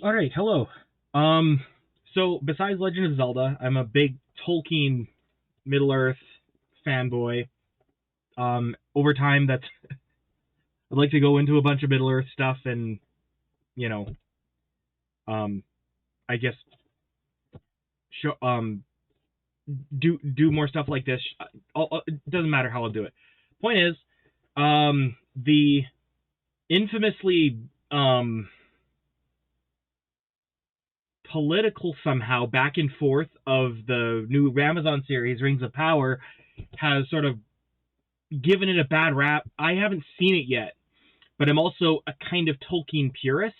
All right, hello. Um, so besides Legend of Zelda, I'm a big Tolkien Middle Earth fanboy. Over time, that's I'd like to go into a bunch of Middle Earth stuff and you know, um, I guess show do more stuff like this. It doesn't matter how I'll do it. Point is, the infamously political somehow back and forth of the new Amazon series Rings of Power has sort of given it a bad rap. I haven't seen it yet, but I'm also a kind of Tolkien purist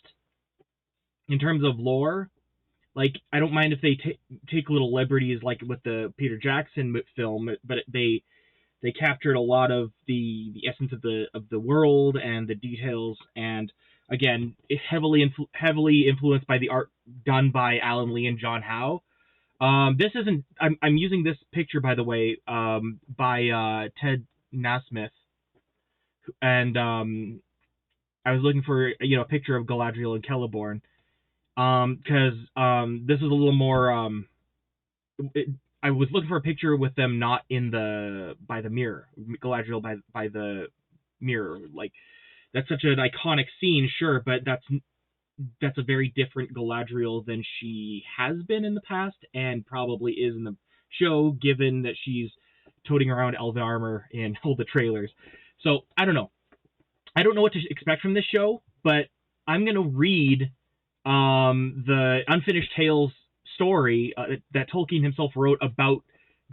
in terms of lore. Like, I don't mind if they take little liberties, like with the Peter Jackson film, but they captured a lot of the essence of the world and the details, and again, heavily influenced by the art done by Alan Lee and John Howe. This isn't. I'm using this picture, by the way, by Ted Nasmith, and I was looking for a picture of Galadriel and Celeborn, because this is a little more. I was looking for a picture with them not in by the mirror, Galadriel by the mirror. Like, that's such an iconic scene, sure, but that's a very different Galadriel than she has been in the past, and probably is in the show, given that she's toting around elven armor in all the trailers. So I don't know. I don't know what to expect from this show, but I'm gonna read the Unfinished Tales story that Tolkien himself wrote about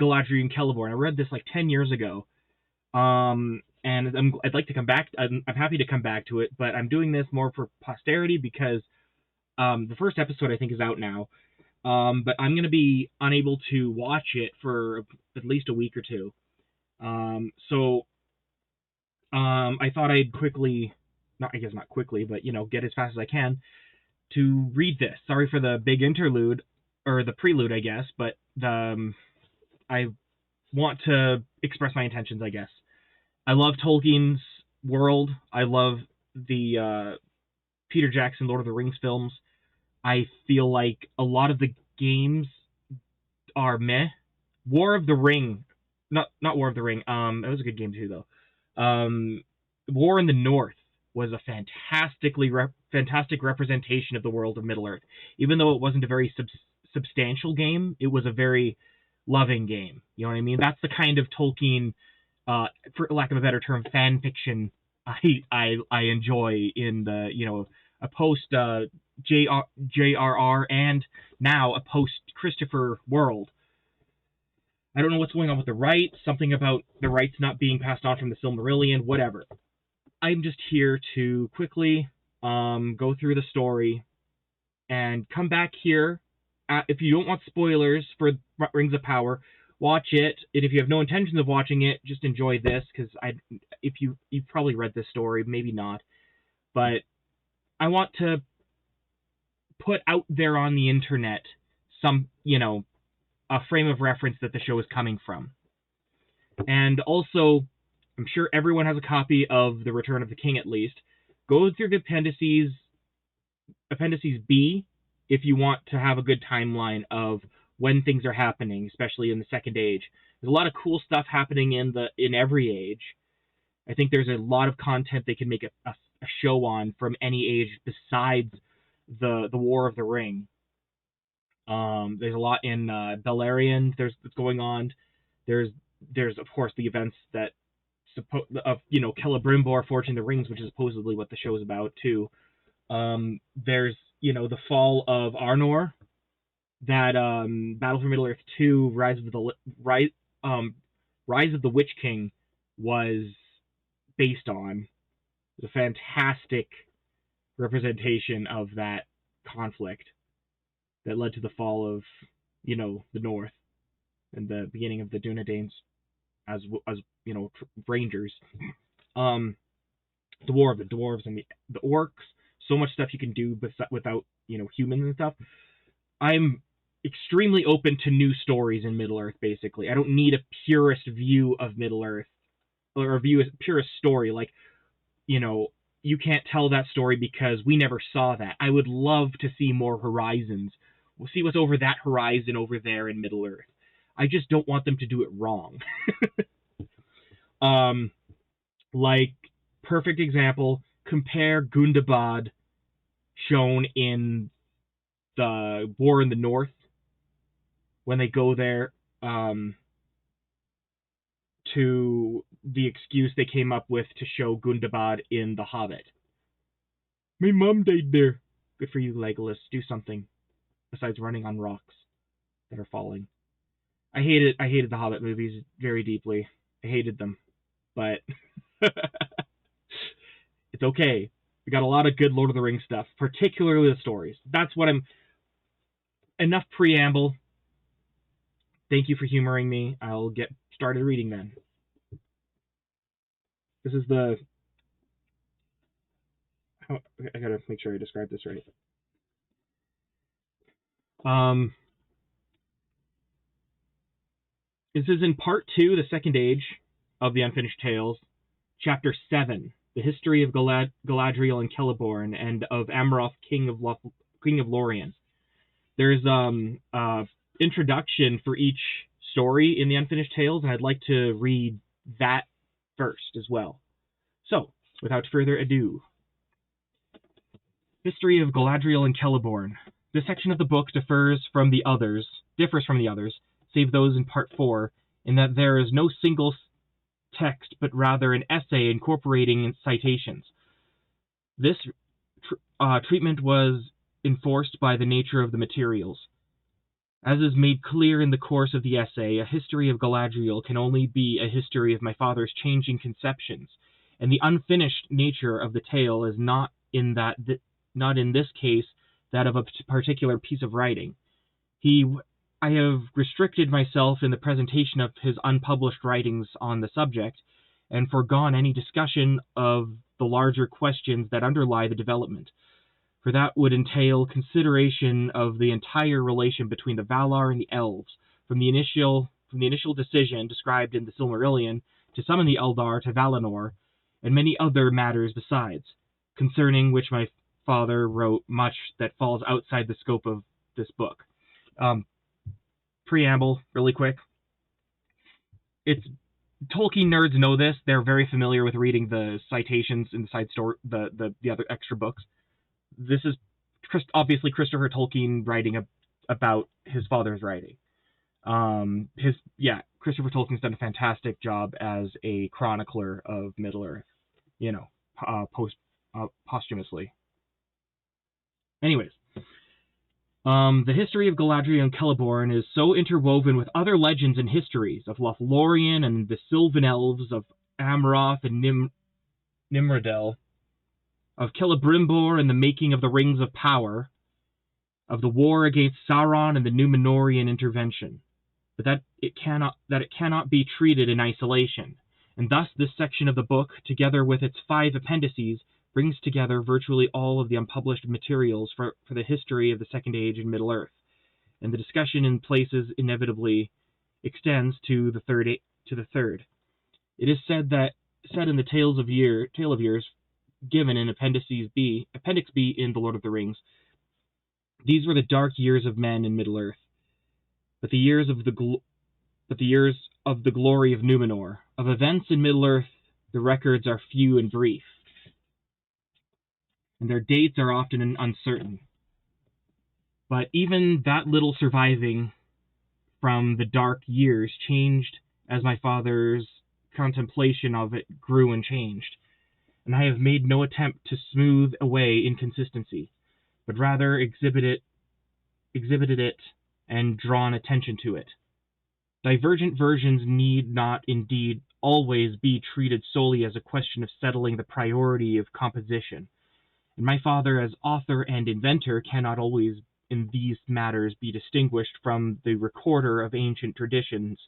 Galadriel and Celeborn. I read this like 10 years ago, and I'd like to come back. I'm happy to come back to it, but I'm doing this more for posterity because the first episode I think is out now, but I'm going to be unable to watch it for at least a week or two. So I thought I'd quickly, not quickly, but get as fast as I can to read this. Sorry for the big interlude, or the prelude, I guess, but I want to express my intentions, I guess. I love Tolkien's world. I love the Peter Jackson Lord of the Rings films. I feel like a lot of the games are meh. War of the Ring, not War of the Ring. It was a good game too, though. War in the North was a fantastic representation of the world of Middle Earth. Even though it wasn't a very substantial game, it was a very loving game. You know what I mean? That's the kind of Tolkien, for lack of a better term, fan fiction I enjoy in the a post JRR and now a post Christopher world. I don't know what's going on with the rights. Something about the rights not being passed on from the Silmarillion. Whatever. I'm just here to quickly go through the story and come back here. If you don't want spoilers for Rings of Power, watch it. And if you have no intentions of watching it, just enjoy this, because if you've probably read this story, maybe not. But I want to put out there on the internet some, a frame of reference that the show is coming from. And also, I'm sure everyone has a copy of The Return of the King, at least. Go through the appendices B, if you want to have a good timeline of when things are happening, especially in the Second Age. There's a lot of cool stuff happening in every age. I think there's a lot of content they can make a show on from any age besides the War of the Ring. There's a lot in Beleriand that's going on. There's of course the events that Celebrimbor forging the rings, which is supposedly what the show is about too. There's the fall of Arnor, that Battle for Middle Earth 2 Rise of the Witch King was based on. It's a fantastic representation of that conflict that led to the fall of the North and the beginning of the Dunedains as rangers. The War of the Dwarves and the Orcs. So much stuff you can do without humans and stuff. I'm extremely open to new stories in Middle Earth, basically. I don't need a purist view of Middle Earth, or a purist story, like, you can't tell that story because we never saw that. I would love to see more horizons. We'll see what's over that horizon over there in Middle-earth. I just don't want them to do it wrong. Like, perfect example, compare Gundabad shown in the War in the North, when they go there, to the excuse they came up with to show Gundabad in The Hobbit. My mom died there. Good for you, Legolas. Do something besides running on rocks that are falling. I hated the Hobbit movies very deeply. I hated them. But it's okay. We got a lot of good Lord of the Rings stuff, particularly the stories. That's what I'm... Enough preamble. Thank you for humoring me. I'll get started reading then. This is the... Oh, I gotta make sure I describe this right. This is in Part 2, The Second Age of the Unfinished Tales, Chapter 7, The History of Galadriel and Celeborn, and of Amroth, King of Lorien. There's introduction for each story in the Unfinished Tales, and I'd like to read that first as well. So, without further ado, History of Galadriel and Celeborn. This section of the book differs from the others, save those in Part 4, in that there is no single text, but rather an essay incorporating citations. This treatment was enforced by the nature of the materials. As is made clear in the course of the essay, a history of Galadriel can only be a history of my father's changing conceptions, and the unfinished nature of the tale is not in this case that of a particular piece of writing. I have restricted myself in the presentation of his unpublished writings on the subject, and foregone any discussion of the larger questions that underlie the development, for that would entail consideration of the entire relation between the Valar and the Elves, from the initial decision described in the Silmarillion to summon the Eldar to Valinor, and many other matters besides, concerning which my father wrote much that falls outside the scope of this book. Preamble, really quick. Tolkien nerds know this. They're very familiar with reading the citations in the side story, the other extra books. This is obviously Christopher Tolkien writing about his father's writing. Christopher Tolkien's done a fantastic job as a chronicler of Middle-earth, posthumously. Anyways, the history of Galadriel and Celeborn is so interwoven with other legends and histories of Lothlorien and the Sylvan Elves, of Amroth and Nimrodel, of Celebrimbor and the making of the Rings of Power, of the war against Sauron and the Númenórean intervention, but that it cannot be treated in isolation, and thus this section of the book, together with its 5 appendices, brings together virtually all of the unpublished materials for the history of the Second Age in Middle-earth, and the discussion in places inevitably extends to the third. It is said in the Tale of Years, given in Appendix B in The Lord of the Rings, these were the dark years of men in Middle-earth, but the years of the glory of Númenor. Of events in Middle-earth, the records are few and brief, and their dates are often uncertain. But even that little surviving from the dark years changed as my father's contemplation of it grew and changed, and I have made no attempt to smooth away inconsistency, but rather exhibited it and drawn attention to it. Divergent versions need not indeed always be treated solely as a question of settling the priority of composition, and my father as author and inventor cannot always in these matters be distinguished from the recorder of ancient traditions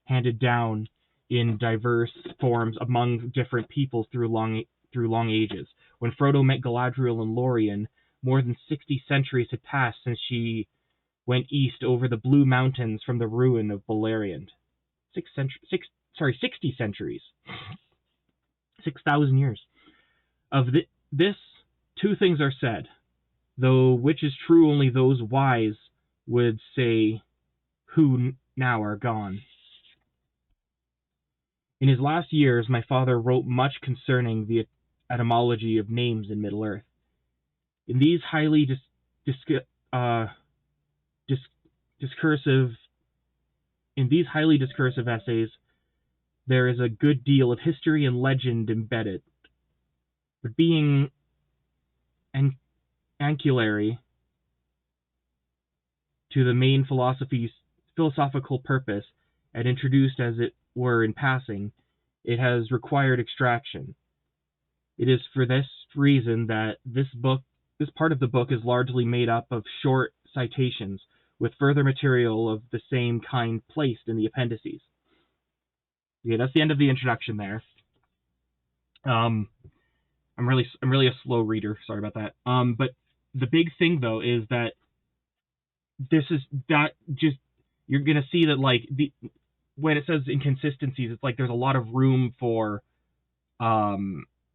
handed down in diverse forms among different peoples through long ages. When Frodo met Galadriel in Lorien, more than 60 centuries had passed since she went east over the Blue Mountains from the ruin of Beleriand. 60 centuries. 6,000 years. this, two things are said, though which is true only those wise would say who now are gone. In his last years, my father wrote much concerning the etymology of names in Middle-earth. In these highly discursive essays, there is a good deal of history and legend embedded, but being ancillary to the main philosophical purpose, and introduced as it were in passing, it has required extraction. It is for this reason that this part of the book is largely made up of short citations, with further material of the same kind placed in the appendices. Okay, that's the end of the introduction there. I'm really a slow reader. Sorry about that. But the big thing though is that you're gonna see that like when it says inconsistencies, it's like there's a lot of room for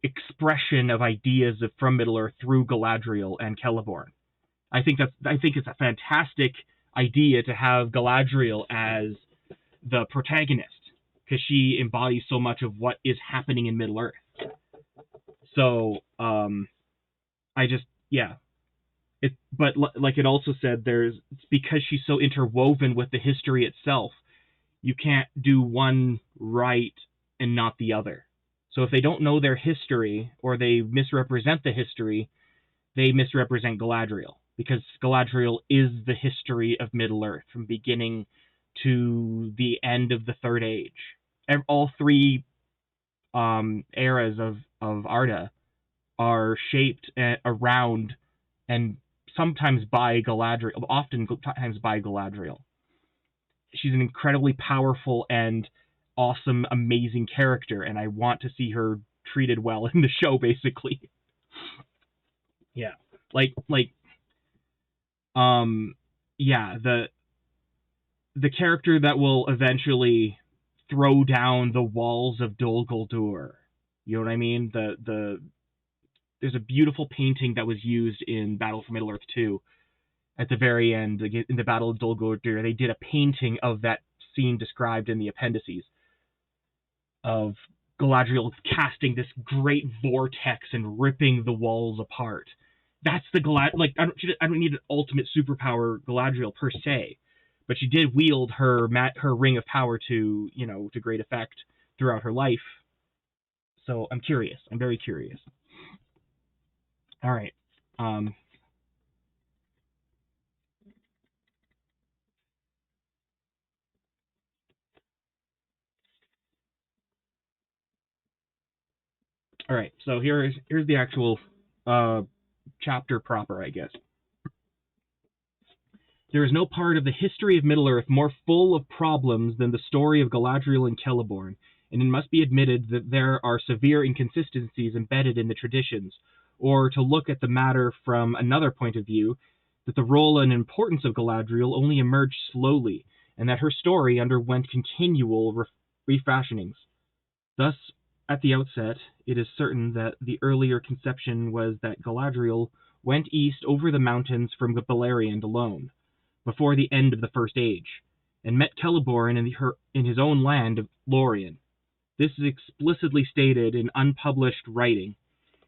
expression of ideas from Middle-earth through Galadriel and Celeborn. I think it's a fantastic idea to have Galadriel as the protagonist, because she embodies so much of what is happening in Middle-earth. So but like it also said, it's because she's so interwoven with the history itself, you can't do one right and not the other. So if they don't know their history, or they misrepresent the history, they misrepresent Galadriel, because Galadriel is the history of Middle-earth from beginning to the end of the Third Age. All three eras of Arda are shaped around and sometimes by Galadriel, oftentimes by Galadriel. She's an incredibly powerful and awesome, amazing character, and I want to see her treated well in the show, basically. Yeah. The character that will eventually throw down the walls of Dol Guldur. You know what I mean? There's a beautiful painting that was used in Battle for Middle-earth 2. At the very end, in the Battle of Dol Guldur, they did a painting of that scene described in the appendices, of Galadriel casting this great vortex and ripping the walls apart. That's the I don't need an ultimate superpower Galadriel per se, but she did wield her ring of power to great effect throughout her life. So I'm curious. I'm very curious. All right. All right. So here's the actual chapter proper, I guess. There is no part of the history of Middle-earth more full of problems than the story of Galadriel and Celeborn, and it must be admitted that there are severe inconsistencies embedded in the traditions, or to look at the matter from another point of view, that the role and importance of Galadriel only emerged slowly, and that her story underwent continual refashionings. Thus, at the outset, it is certain that the earlier conception was that Galadriel went east over the mountains from Beleriand alone, before the end of the First Age, and met Celeborn in his own land of Lorien. This is explicitly stated in unpublished writing,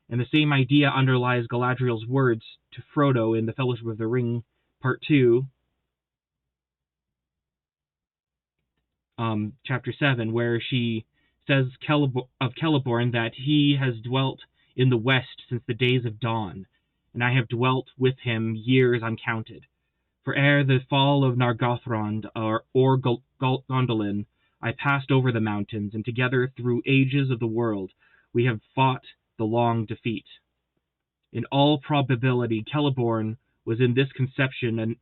and the same idea underlies Galadriel's words to Frodo in The Fellowship of the Ring, Part 2, Chapter 7, where she says of Celeborn that he has dwelt in the west since the days of dawn, and I have dwelt with him years uncounted. For ere the fall of Nargothrond or Gondolin, I passed over the mountains, and together through ages of the world we have fought the long defeat. In all probability, Celeborn was in this conception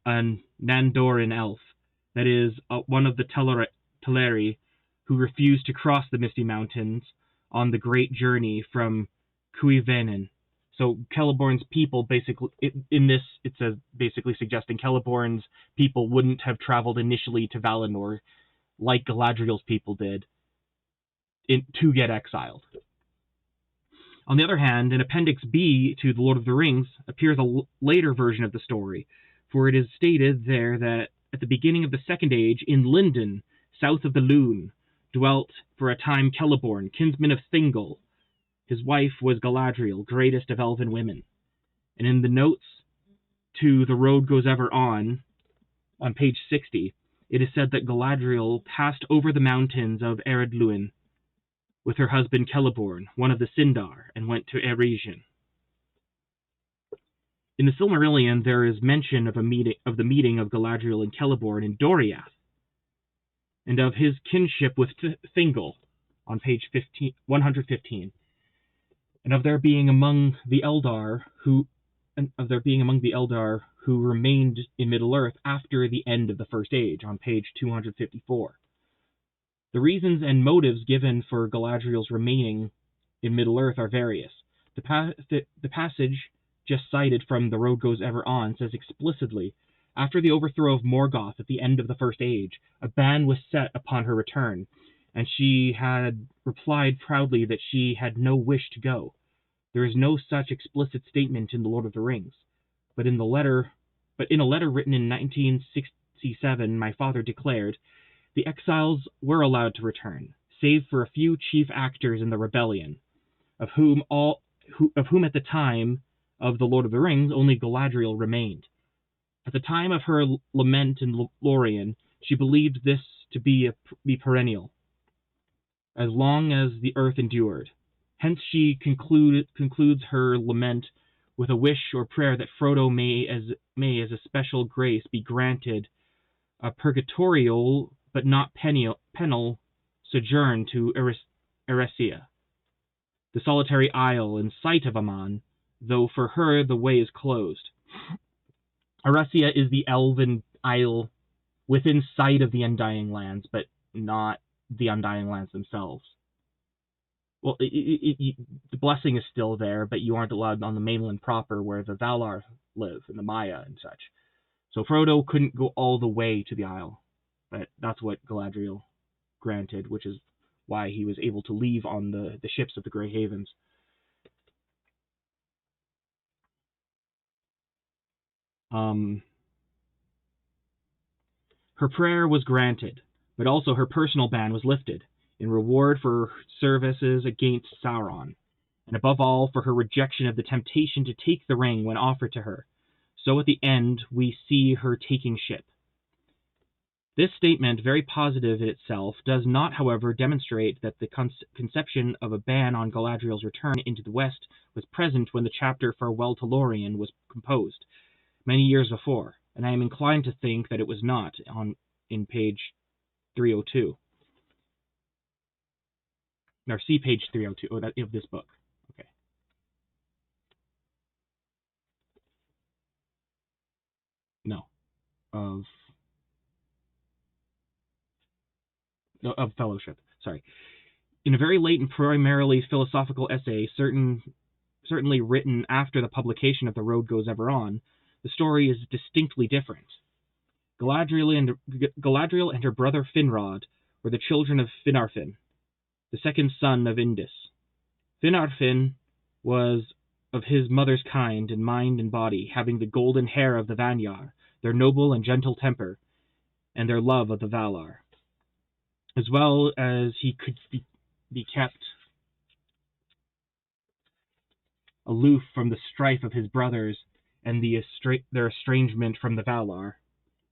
an Nandoran elf, that is, one of the Teleri who refused to cross the Misty Mountains on the great journey from Cuivenin. So Celeborn's people basically, in this, it says basically suggesting Celeborn's people wouldn't have traveled initially to Valinor like Galadriel's people did to get exiled. On the other hand, in Appendix B to The Lord of the Rings appears a later version of the story, for it is stated there that at the beginning of the Second Age, in Lindon, south of the Lune, dwelt for a time Celeborn, kinsman of Thingol. His wife was Galadriel, greatest of elven women. And in the notes to The Road Goes Ever On page 60, it is said that Galadriel passed over the mountains of Eredluin with her husband Celeborn, one of the Sindar, and went to Eregion. In the Silmarillion, there is mention of the meeting of Galadriel and Celeborn in Doriath, and of his kinship with Thingol on page 115, and of there being among the Eldar who remained in Middle-earth after the end of the First Age on page 254. The reasons and motives given for Galadriel's remaining in Middle-earth are various. The passage just cited from The Road Goes Ever On says explicitly, after the overthrow of Morgoth at the end of the First Age, a ban was set upon her return, and she had replied proudly that she had no wish to go. There is no such explicit statement in The Lord of the Rings, but in a letter written in 1967, my father declared, the exiles were allowed to return, save for a few chief actors in the rebellion, of whom at the time of The Lord of the Rings only Galadriel remained. At the time of her lament in Lorien, she believed this to be perennial, as long as the earth endured. Hence she concludes her lament with a wish or prayer that Frodo may as a special grace be granted a purgatorial but not penal sojourn to Eresia, the solitary isle in sight of Aman, though for her the way is closed. Eresia is the elven isle within sight of the Undying Lands, but not the Undying Lands themselves. Well, the blessing is still there, but you aren't allowed on the mainland proper where the Valar live, and the Maya and such. So Frodo couldn't go all the way to the isle, but that's what Galadriel granted, which is why he was able to leave on the ships of the Grey Havens. Her prayer was granted, but also her personal ban was lifted, in reward for services against Sauron, and above all for her rejection of the temptation to take the ring when offered to her. So at the end, we see her taking ship. This statement, very positive in itself, does not, however, demonstrate that the conception of a ban on Galadriel's return into the West was present when the chapter Farewell to Lorien was composed, many years before, and I am inclined to think that it was not, in page 302. Now, see page 302 of this book. Okay. No. Of Fellowship. Sorry. In a very late and primarily philosophical essay, certainly written after the publication of The Road Goes Ever On, the story is distinctly different. Galadriel and her brother Finrod were the children of Finarfin, the second son of Indus. Finarfin was of his mother's kind in mind and body, having the golden hair of the Vanyar, their noble and gentle temper, and their love of the Valar, as well as he could be kept aloof from the strife of his brothers and their estrangement from the Valar.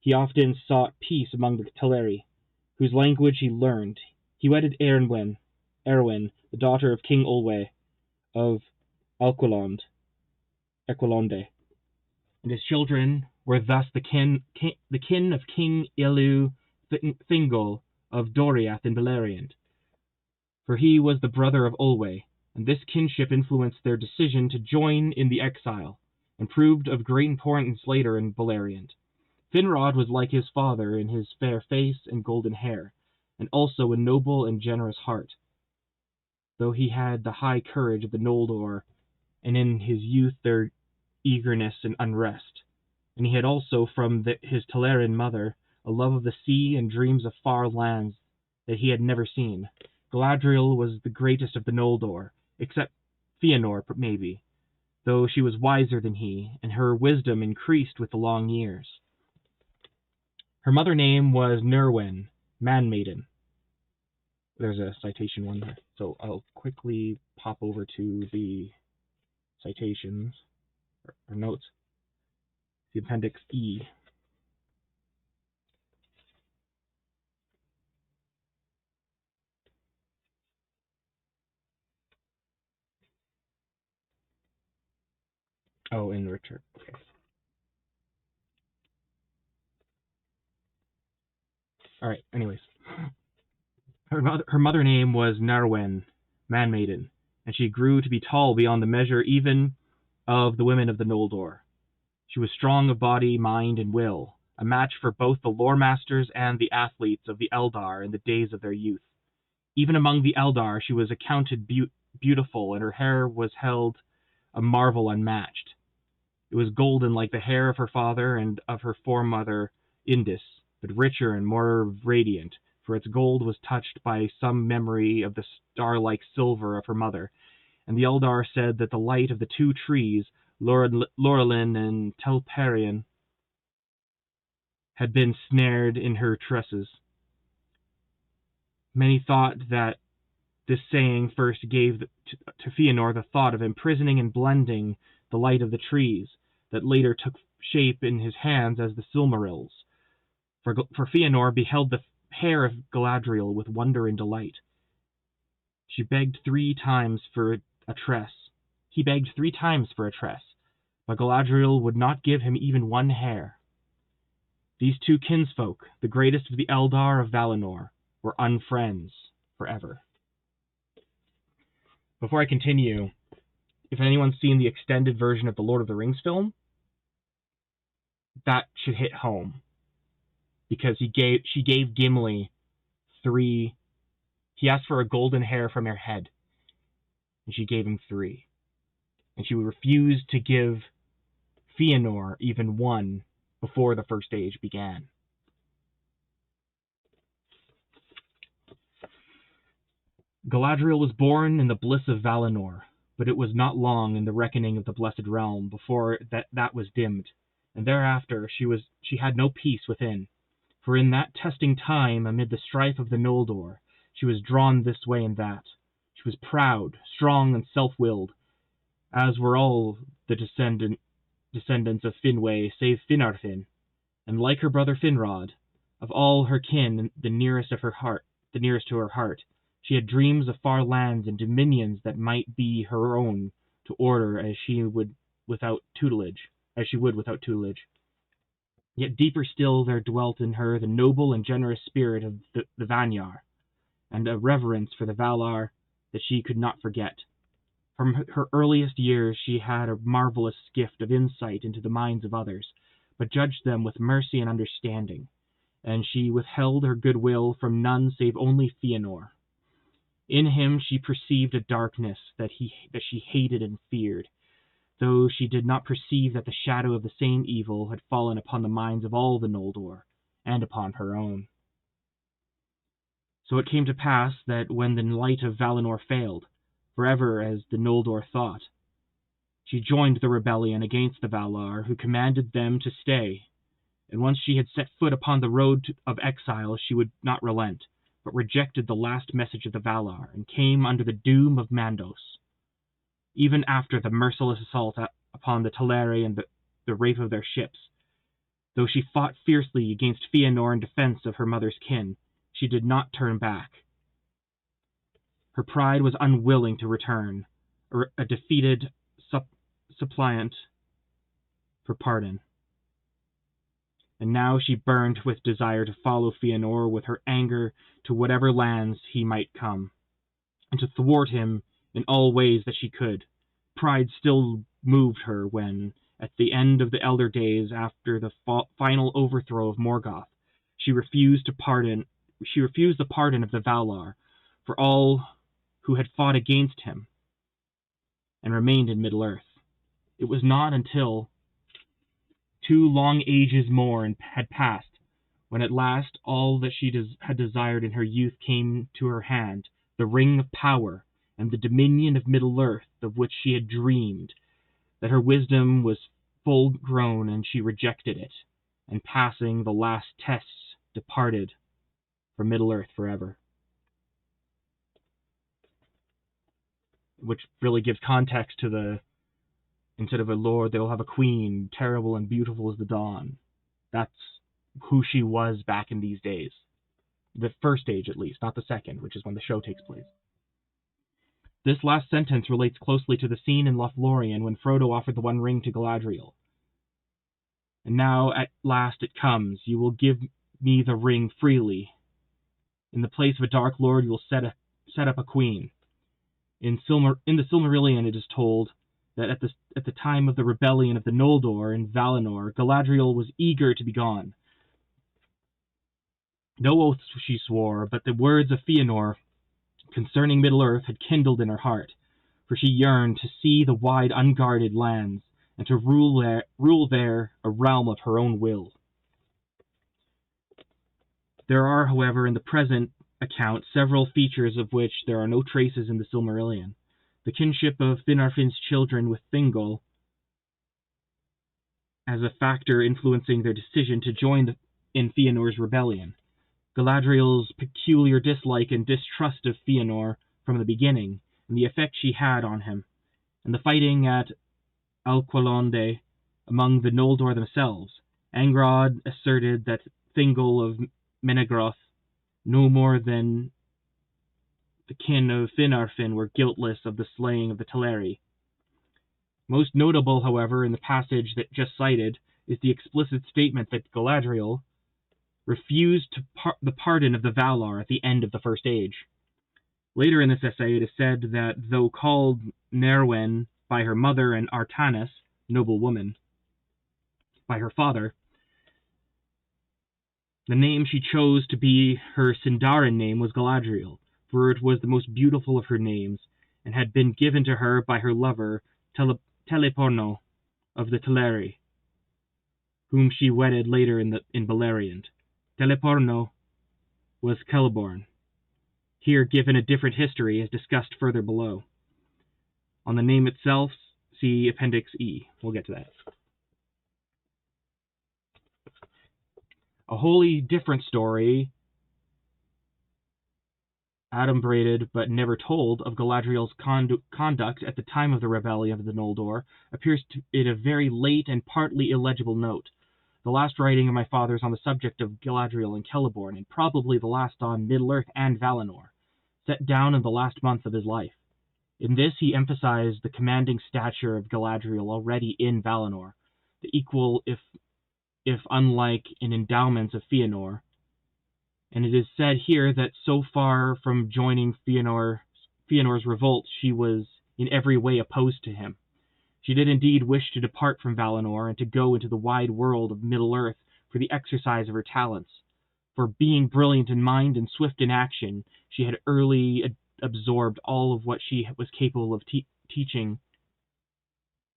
He often sought peace among the Teleri, whose language he learned. He wedded Eowyn, the daughter of King Olwe of Equilonde, and his children were thus the kin of King Ilu Thingol of Doriath in Beleriand, for he was the brother of Olwe, and this kinship influenced their decision to join in the exile, and proved of great importance later in Beleriand. Finrod was like his father in his fair face and golden hair, and also a noble and generous heart, though he had the high courage of the Noldor, and in his youth their eagerness and unrest. And he had also from his Telerin mother a love of the sea and dreams of far lands that he had never seen. Galadriel was the greatest of the Noldor, except Fëanor, maybe, though she was wiser than he, and her wisdom increased with the long years. Her mother name was Nerwen, Man-Maiden. There's a citation one there, so I'll quickly pop over to the citations, or notes, the Appendix E. Oh, in Richard. Okay. All right. Anyways, her mother name was Narwen, Man-Maiden, and she grew to be tall beyond the measure even of the women of the Noldor. She was strong of body, mind, and will, a match for both the lore masters and the athletes of the Eldar in the days of their youth. Even among the Eldar, she was accounted beautiful, and her hair was held a marvel unmatched. It was golden like the hair of her father and of her foremother Indis, but richer and more radiant, for its gold was touched by some memory of the star-like silver of her mother, and the Eldar said that the light of the two trees, Laurelin and Telperion, had been snared in her tresses. Many thought that this saying first gave to Fëanor the thought of imprisoning and blending the light of the trees, that later took shape in his hands as the Silmarils. For Fëanor beheld the hair of Galadriel with wonder and delight. He begged 3 times for a tress, but Galadriel would not give him even one hair. These two kinsfolk, the greatest of the Eldar of Valinor, were unfriends forever. Before I continue, if anyone's seen the extended version of the Lord of the Rings film, that should hit home. Because she gave Gimli 3. He asked for a golden hair from her head, and she gave him 3. And she refused to give Fëanor even 1 before the First Age began. Galadriel was born in the bliss of Valinor, but it was not long in the reckoning of the Blessed Realm before that was dimmed, and thereafter she had no peace within. For in that testing time, amid the strife of the Noldor, she was drawn this way and that. She was proud, strong, and self-willed, as were all the descendants of Finwë, save Finarfin, and like her brother Finrod, of all her kin, the nearest to her heart, she had dreams of far lands and dominions that might be her own to order as she would without tutelage. Yet deeper still there dwelt in her the noble and generous spirit of the Vanyar, and a reverence for the Valar that she could not forget. From her earliest years she had a marvelous gift of insight into the minds of others, but judged them with mercy and understanding, and she withheld her goodwill from none save only Fëanor. In him she perceived a darkness that she hated and feared, though she did not perceive that the shadow of the same evil had fallen upon the minds of all the Noldor, and upon her own. So it came to pass that when the light of Valinor failed, forever as the Noldor thought, she joined the rebellion against the Valar, who commanded them to stay, and once she had set foot upon the road of exile she would not relent, but rejected the last message of the Valar, and came under the doom of Mandos. Even after the merciless assault upon the Teleri and the rape of their ships, though she fought fiercely against Fëanor in defense of her mother's kin, she did not turn back. Her pride was unwilling to return, or a defeated suppliant for pardon. And now she burned with desire to follow Fëanor with her anger to whatever lands he might come, and to thwart him in all ways that she could. Pride still moved her when, at the end of the Elder Days, after the final overthrow of Morgoth, she refused the pardon of the Valar for all who had fought against him and remained in Middle-earth. It was not until 2 long ages more had passed, when at last all that she had desired in her youth came to her hand, the Ring of Power, and the dominion of Middle-earth of which she had dreamed, that her wisdom was full grown, and she rejected it, and passing the last tests, departed from Middle-earth forever. Which really gives context to the, instead of a lord, they'll have a queen, terrible and beautiful as the dawn. That's who she was back in these days. The first age, at least, not the second, which is when the show takes place. This last sentence relates closely to the scene in Lothlorien when Frodo offered the One Ring to Galadriel. And now, at last, it comes. You will give me the ring freely. In the place of a Dark Lord, you will set up a queen. In the Silmarillion, it is told that at the time of the rebellion of the Noldor in Valinor, Galadriel was eager to be gone. No oaths she swore, but the words of Fëanor concerning Middle-earth had kindled in her heart, for she yearned to see the wide, unguarded lands, and to rule there a realm of her own will. There are, however, in the present account, several features of which there are no traces in the Silmarillion. The kinship of Finarfin's children with Thingol as a factor influencing their decision to join in Fëanor's rebellion. Galadriel's peculiar dislike and distrust of Fëanor from the beginning, and the effect she had on him, and the fighting at Alqualonde among the Noldor themselves. Angrod asserted that Thingol of Menegroth, no more than the kin of Finarfin, were guiltless of the slaying of the Teleri. Most notable, however, in the passage that just cited, is the explicit statement that Galadriel refused the pardon of the Valar at the end of the First Age. Later in this essay, it is said that though called Nerwen by her mother and Artanis, noble woman, by her father, the name she chose to be her Sindarin name was Galadriel, for it was the most beautiful of her names, and had been given to her by her lover Teleporno of the Teleri, whom she wedded later in Beleriand. Teleporno was Celeborn, here given a different history as discussed further below. On the name itself, see Appendix E. We'll get to that. A wholly different story, adumbrated but never told, of Galadriel's conduct at the time of the rebellion of the Noldor appears in a very late and partly illegible note. The last writing of my father is on the subject of Galadriel and Celeborn, and probably the last on Middle-earth and Valinor, set down in the last month of his life. In this he emphasized the commanding stature of Galadriel already in Valinor, the equal, if unlike in endowments, of Fëanor. And it is said here that so far from joining Fëanor's revolt, she was in every way opposed to him. She did indeed wish to depart from Valinor and to go into the wide world of Middle-earth for the exercise of her talents. For being brilliant in mind and swift in action, she had early absorbed all of what she was capable of teaching,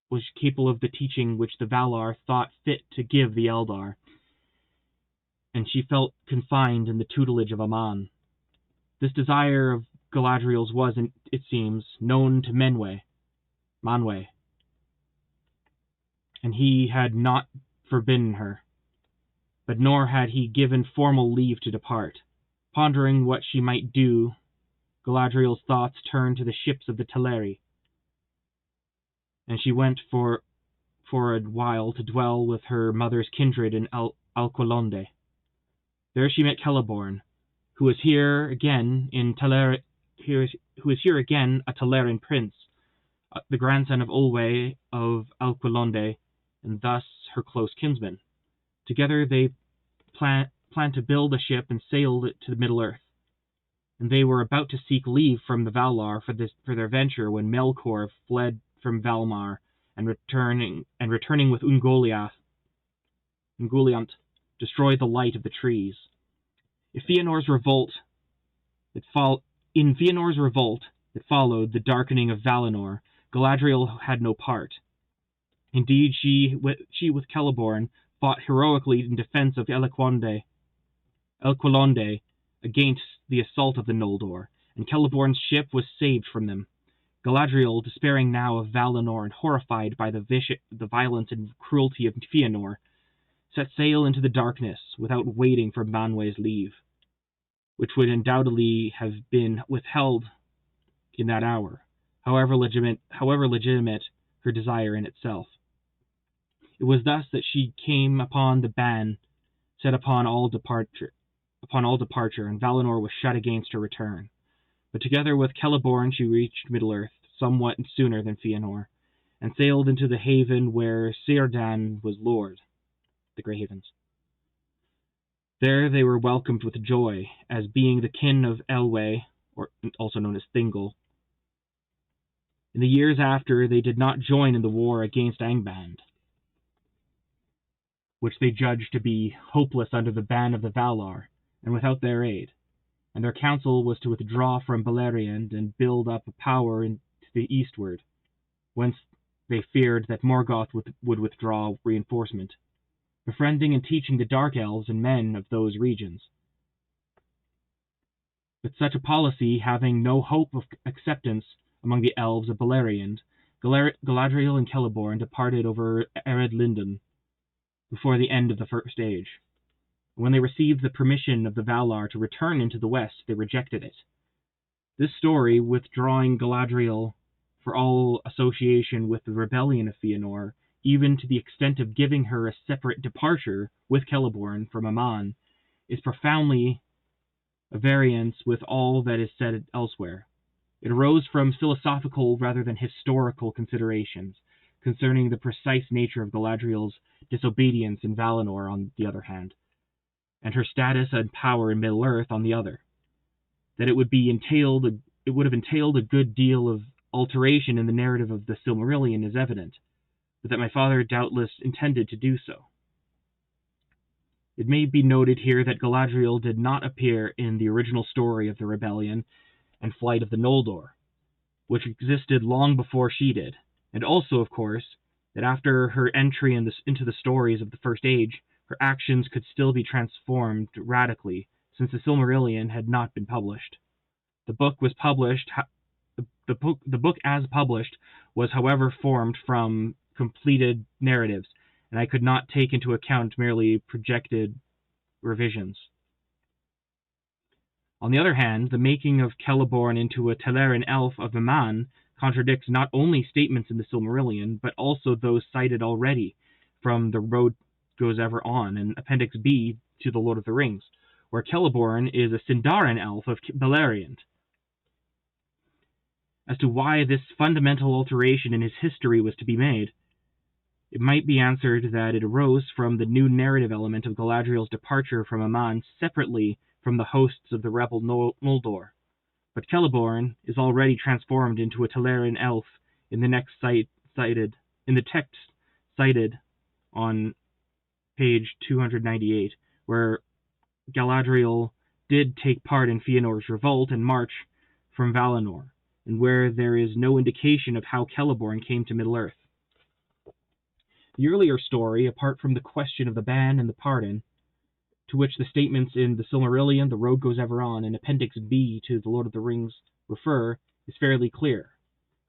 was capable of the teaching which the Valar thought fit to give the Eldar, and she felt confined in the tutelage of Aman. This desire of Galadriel's was, it seems, known to Manwë, and he had not forbidden her, but nor had he given formal leave to depart. Pondering what she might do, Galadriel's thoughts turned to the ships of the Teleri, and she went for a while to dwell with her mother's kindred in Alqualonde. There she met Celeborn, who is here again a Teleran prince, the grandson of Olwe of Alqualonde, and thus her close kinsman. Together they planned to build a ship and sail it to Middle-earth, and they were about to seek leave from the Valar for their venture when Melkor fled from Valmar, and returning with Ungoliant, destroyed the light of the trees. In Fëanor's revolt that followed the darkening of Valinor, Galadriel had no part. Indeed, she with Celeborn fought heroically in defense of Alqualonde against the assault of the Noldor, and Celeborn's ship was saved from them. Galadriel, despairing now of Valinor and horrified by the violence and cruelty of Fëanor, set sail into the darkness without waiting for Manwë's leave, which would undoubtedly have been withheld in that hour, however legitimate her desire in itself. It was thus that she came upon the ban set upon all departure, and Valinor was shut against her return. But together with Celeborn she reached Middle-earth somewhat sooner than Fëanor, and sailed into the haven where Círdan was lord, the Grey Havens. There they were welcomed with joy, as being the kin of Elwë, or also known as Thingol. In the years after, they did not join in the war against Angband, which they judged to be hopeless under the ban of the Valar, and without their aid, and their counsel was to withdraw from Beleriand and build up a power to the eastward, whence they feared that Morgoth would withdraw reinforcement, befriending and teaching the Dark Elves and men of those regions. But such a policy having no hope of acceptance among the elves of Beleriand, Galadriel and Celeborn departed over Ered Lindon before the end of the First Age. When they received the permission of the Valar to return into the west, they rejected it. This story, withdrawing Galadriel for all association with the rebellion of Fëanor, even to the extent of giving her a separate departure with Celeborn from Aman, is profoundly a variance with all that is said elsewhere. It arose from philosophical rather than historical considerations concerning the precise nature of Galadriel's disobedience in Valinor on the other hand, and her status and power in Middle-earth on the other. That it would have entailed a good deal of alteration in the narrative of the Silmarillion is evident, but that my father doubtless intended to do so. It may be noted here that Galadriel did not appear in the original story of the rebellion and flight of the Noldor, which existed long before she did, and also, of course, that after her entry into the stories of the First Age, her actions could still be transformed radically, since the Silmarillion had not been published. The book as published was, however, formed from completed narratives, and I could not take into account merely projected revisions. On the other hand, the making of Celeborn into a Teleran elf of Aman contradicts not only statements in the Silmarillion, but also those cited already from The Road Goes Ever On and Appendix B to The Lord of the Rings, where Celeborn is a Sindarin elf of Beleriand. As to why this fundamental alteration in his history was to be made, it might be answered that it arose from the new narrative element of Galadriel's departure from Aman separately from the hosts of the rebel Noldor. But Celeborn is already transformed into a Teleran elf in the text cited on page 298, where Galadriel did take part in Fëanor's revolt and march from Valinor, and where there is no indication of how Celeborn came to Middle-earth. The earlier story, apart from the question of the ban and the pardon, to which the statements in the Silmarillion, The Road Goes Ever On, and Appendix B to The Lord of the Rings refer, is fairly clear.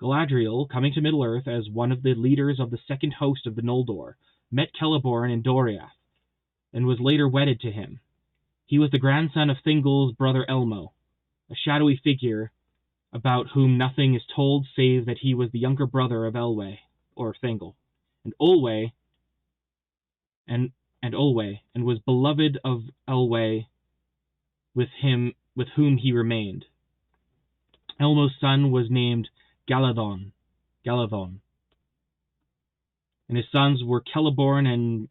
Galadriel, coming to Middle-earth as one of the leaders of the second host of the Noldor, met Celeborn in Doriath, and was later wedded to him. He was the grandson of Thingol's brother Elmo, a shadowy figure about whom nothing is told save that he was the younger brother of Elwë, or Thingol, and Olwë, and was beloved of Elwë, with whom he remained. Elmo's son was named Galadon, and his sons were Celeborn and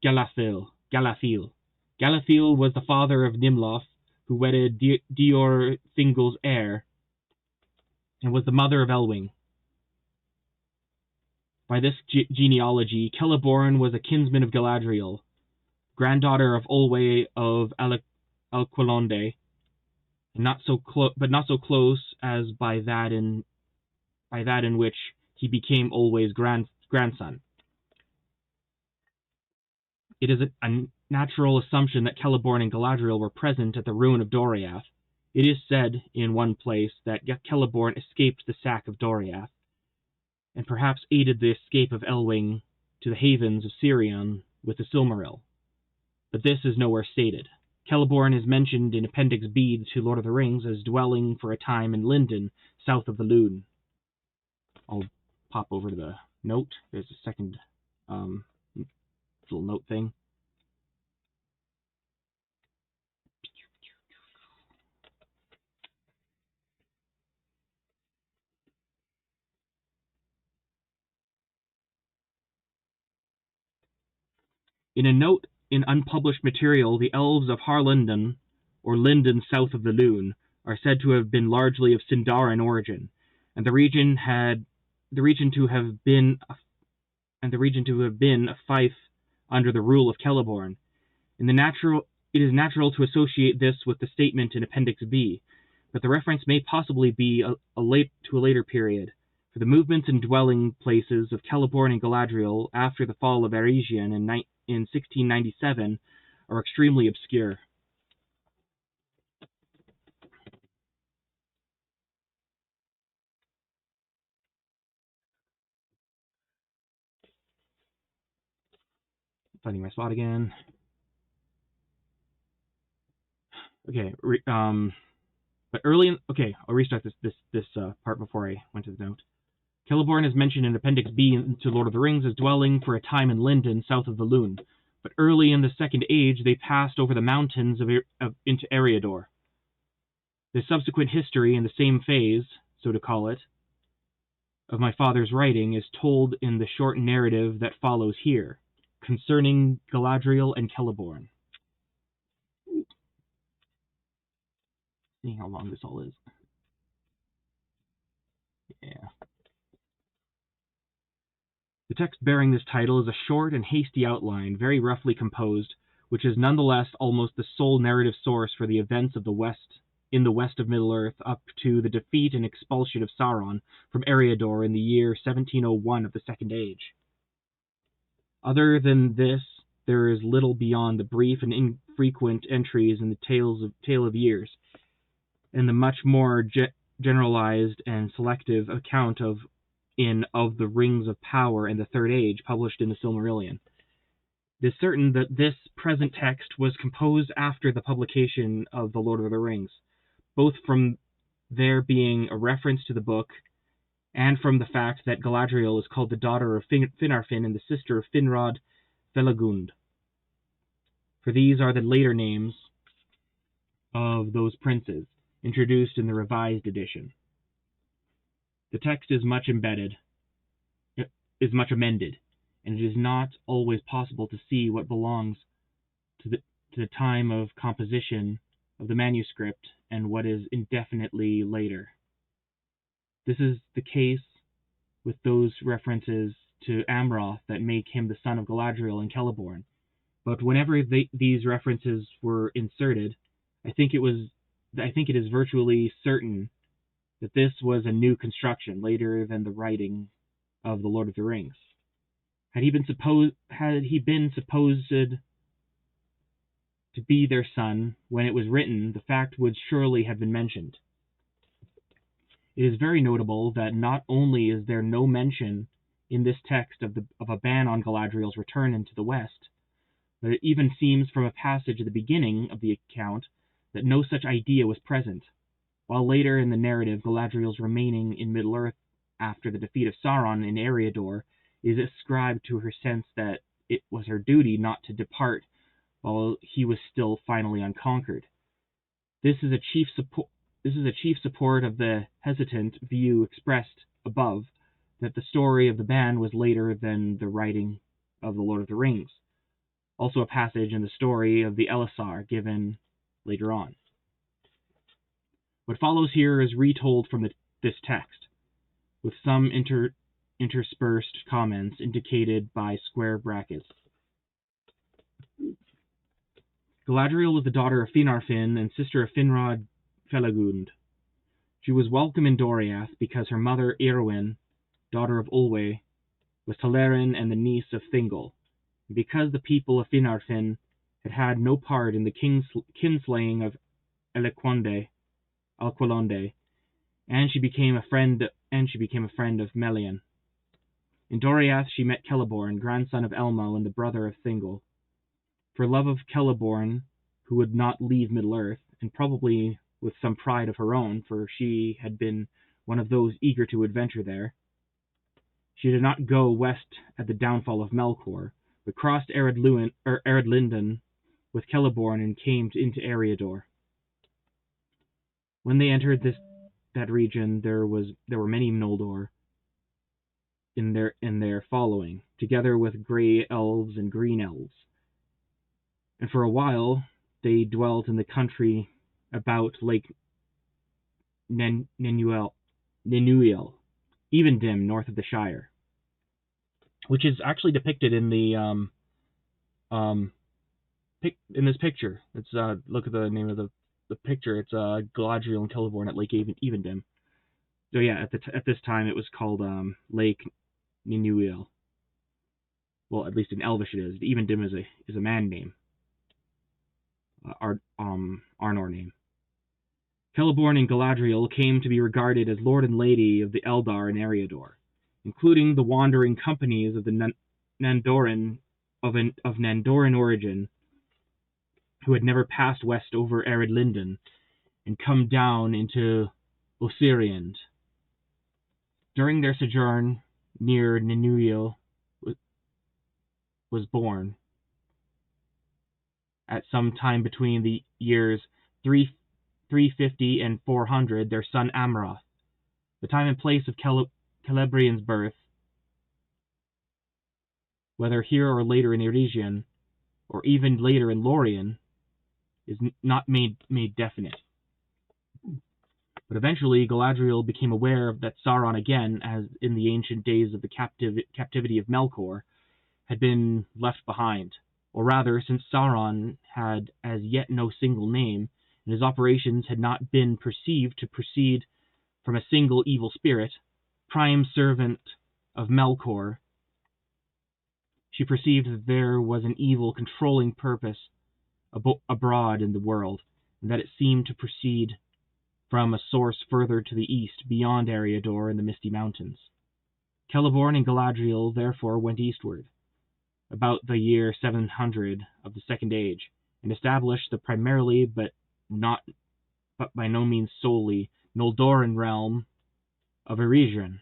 Galathil. Galathil was the father of Nimloth, who wedded Dior Thingol's heir, and was the mother of Elwing. By this genealogy, Celeborn was a kinsman of Galadriel, granddaughter of Olwë of Alqualondë, and not so close as by that in which he became Olwë's grandson. It is a natural assumption that Celeborn and Galadriel were present at the ruin of Doriath. It is said in one place that Celeborn escaped the sack of Doriath, and perhaps aided the escape of Elwing to the havens of Sirion with the Silmaril, but this is nowhere stated. Celeborn is mentioned in Appendix B to Lord of the Rings as dwelling for a time in Lindon, south of the Lune. I'll pop over to the note. There's a second little note thing. In a note in unpublished material, the elves of Harlindon, or Lindon south of the Lune, are said to have been largely of Sindarin origin, and the region to have been a fief under the rule of Celeborn. It is natural to associate this with the statement in Appendix B, but the reference may possibly be to a later period, for the movements and dwelling places of Celeborn and Galadriel after the fall of Eregion in 1697 are extremely obscure. Finding my spot again. Okay, but I'll restart this part before I went to the note. Celeborn is mentioned in Appendix B to Lord of the Rings as dwelling for a time in Lindon, south of the Lune, but early in the Second Age they passed over the mountains into Ariador. The subsequent history in the same phase, so to call it, of my father's writing is told in the short narrative that follows here, concerning Galadriel and Celeborn. Seeing how long this all is. Yeah. The text bearing this title is a short and hasty outline, very roughly composed, which is nonetheless almost the sole narrative source for the events of the West in the west of Middle-earth up to the defeat and expulsion of Sauron from Ariador in the year 1701 of the Second Age. Other than this, there is little beyond the brief and infrequent entries in the Tale of Years, and the much more generalized and selective account of the Rings of Power and the Third Age published in the Silmarillion. It is certain that this present text was composed after the publication of The Lord of the Rings, both from there being a reference to the book and from the fact that Galadriel is called the daughter of Finarfin and the sister of Finrod Felagund. For these are the later names of those princes, introduced in the revised edition. The text is much amended, and it is not always possible to see what belongs to the time of composition of the manuscript and what is indefinitely later. This is the case with those references to Amroth that make him the son of Galadriel and Celeborn. But whenever these references were inserted, I think it is virtually certain that this was a new construction later than the writing of The Lord of the Rings. Had he been supposed to be their son when it was written, the fact would surely have been mentioned. It is very notable that not only is there no mention in this text of a ban on Galadriel's return into the West, but it even seems from a passage at the beginning of the account that no such idea was present, while later in the narrative Galadriel's remaining in Middle-earth after the defeat of Sauron in Ariador is ascribed to her sense that it was her duty not to depart while he was still finally unconquered. This is a chief support of the hesitant view expressed above, that the story of the ban was later than the writing of The Lord of the Rings. Also a passage in the story of the Elisar given later on. What follows here is retold from this text, with some interspersed comments indicated by square brackets. Galadriel was the daughter of Finarfin and sister of Finrod Felagund. She was welcome in Doriath because her mother Eowyn, daughter of Olwe, was Telerin and the niece of Thingol, and because the people of Finarfin had no part in the kinslaying of Elequande, Alqualonde, and she became a friend of Melian. In Doriath she met Celeborn, grandson of Elmo and the brother of Thingol. For love of Celeborn, who would not leave Middle-earth, and probably with some pride of her own, for she had been one of those eager to adventure there, she did not go west at the downfall of Melkor, but crossed Eredlindon with Celeborn and came into Ariador. When they entered that region, there were many Noldor in their following, together with grey elves and green elves. And for a while they dwelt in the country about Lake Nenuiel, even dim north of the Shire, which is actually depicted in the in this picture. It's look at the name of the picture. It's Galadriel and Celeborn at Lake Evendim. So yeah, at this time it was called Lake Nenuiel. Well, at least in Elvish it is. Evendim is a man name. Arnor name. Celeborn and Galadriel came to be regarded as Lord and Lady of the Eldar in Ariador, including the wandering companies of the Nandoran of Nandoran origin, who had never passed west over Eredlindon and come down into Osiriand. During their sojourn near Nenuiel was born, at some time between the years 350 and 400, their son Amroth. The time and place of Celebrian's birth, whether here or later in Eregion, or even later in Lorien, is not made definite. But eventually Galadriel became aware that Sauron again, as in the ancient days of the captivity of Melkor, had been left behind. Or rather, since Sauron had as yet no single name, and his operations had not been perceived to proceed from a single evil spirit, prime servant of Melkor, she perceived that there was an evil controlling purpose abroad in the world, and that it seemed to proceed from a source further to the east, beyond Ariador and the Misty Mountains. Celeborn and Galadriel therefore went eastward, about the year 700 of the Second Age, and established the primarily, but by no means solely, Noldoran realm of Eregion.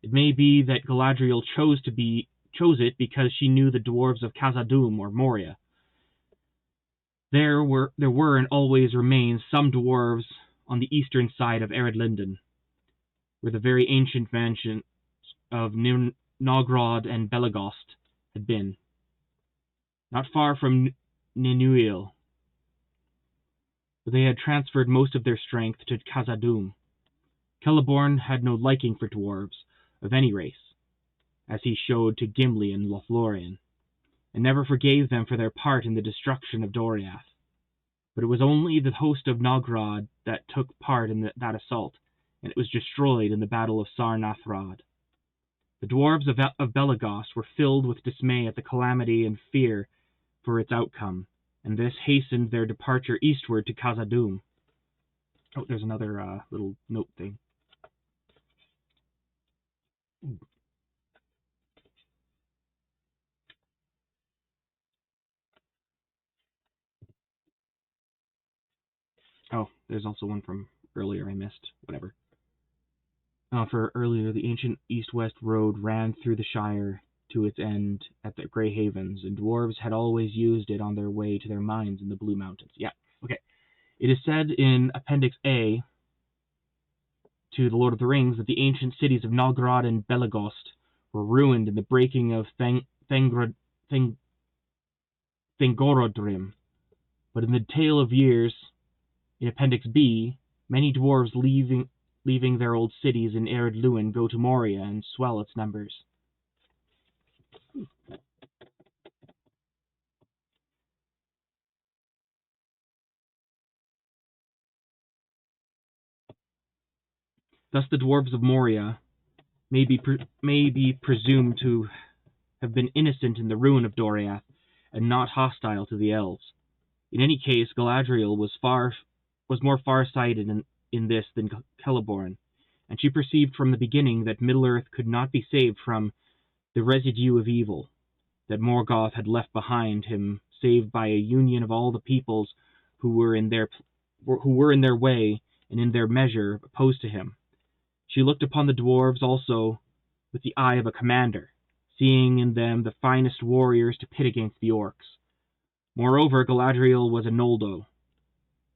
It may be that Galadriel chose it because she knew the dwarves of Khazad-dum or Moria. There were and always remain some dwarves on the eastern side of Eredlindon, where the very ancient mansions of Nogrod and Belagost had been, not far from Nenuiel, but they had transferred most of their strength to Khazad-dum. Celeborn had no liking for dwarves of any race, as he showed to Gimli and Lothlorien, and never forgave them for their part in the destruction of Doriath. But it was only the host of Nogrod that took part in that assault, and it was destroyed in the battle of Sarnathrad. The dwarves of Belagost were filled with dismay at the calamity and fear for its outcome, and this hastened their departure eastward to Khazad-dum. Oh, there's another little note thing. Oh, there's also one from earlier I missed. Whatever. For earlier, the ancient east-west road ran through the Shire to its end at the Grey Havens, and dwarves had always used it on their way to their mines in the Blue Mountains. Yeah, okay. It is said in Appendix A to The Lord of the Rings that the ancient cities of Nogrod and Belagost were ruined in the breaking of Thangorodrim. But in the Tale of Years, in Appendix B, many dwarves leaving their old cities in Ered Luin go to Moria and swell its numbers. Thus the dwarves of Moria may be presumed to have been innocent in the ruin of Doriath, and not hostile to the elves. In any case, Galadriel was more far-sighted in this than Celeborn, and she perceived from the beginning that Middle-earth could not be saved from the residue of evil that Morgoth had left behind him, save by a union of all the peoples who were in their way and in their measure opposed to him. She looked upon the dwarves also with the eye of a commander, seeing in them the finest warriors to pit against the orcs. Moreover, Galadriel was a Noldo,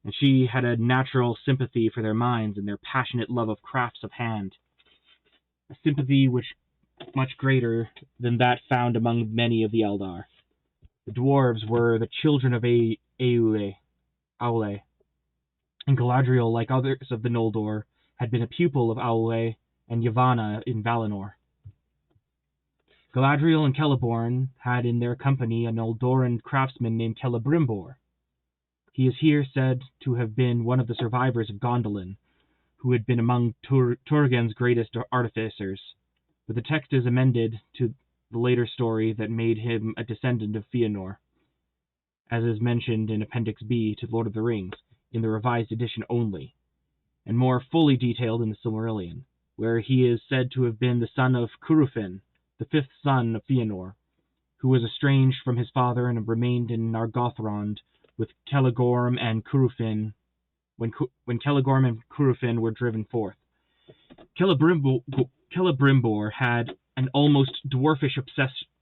and she had a natural sympathy for their minds and their passionate love of crafts of hand, a sympathy which much greater than that found among many of the Eldar. The dwarves were the children of Aule, and Galadriel, like others of the Noldor, had been a pupil of Aule and Yavanna in Valinor. Galadriel and Celeborn had in their company a Noldoran craftsman named Celebrimbor. He is here said to have been one of the survivors of Gondolin, who had been among Turgen's greatest artificers, but the text is amended to the later story that made him a descendant of Fëanor, as is mentioned in Appendix B to Lord of the Rings, in the revised edition only, and more fully detailed in the Silmarillion, where he is said to have been the son of Curufin, the fifth son of Fëanor, who was estranged from his father and remained in Nargothrond with Celegorm and Curufin when Celegorm and Curufin were driven forth. Celebrimbor had an almost dwarfish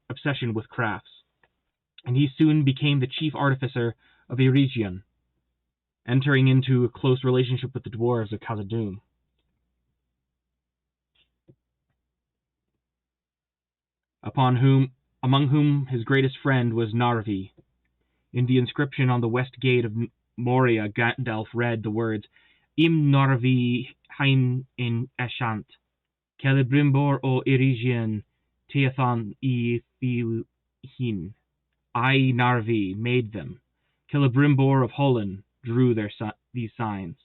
obsession with crafts, and he soon became the chief artificer of Eregion, entering into a close relationship with the dwarves of Khazad-dum. Among whom his greatest friend was Narvi. In the inscription on the west gate of Moria, Gandalf read the words, Im Narvi hain in Ashant, Celebrimbor o Eregion, Teathon e Thilhin. I, Narvi, made them. Celebrimbor of Holland drew these signs.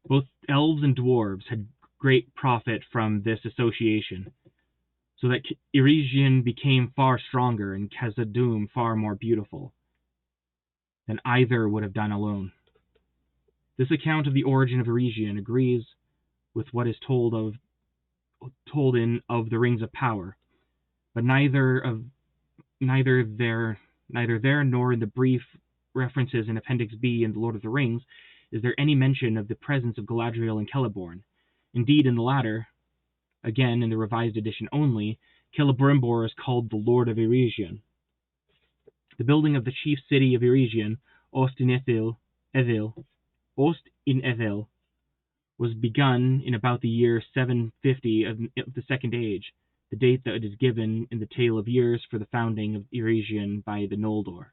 Both elves and dwarves had great profit from this association, so that Eregion became far stronger and Khazad-dum far more beautiful than either would have done alone. This account of the origin of Eregion agrees with what is told in Of the Rings of Power, but neither there nor in the brief references in Appendix B in The Lord of the Rings is there any mention of the presence of Galadriel and Celeborn. Indeed, in the latter, again in the revised edition only, Celebrimbor is called the Lord of Eregion. The building of the chief city of Eregion, Ost in Ethel, was begun in about the year 750 of the Second Age, the date that is given in the Tale of Years for the founding of Eregion by the Noldor.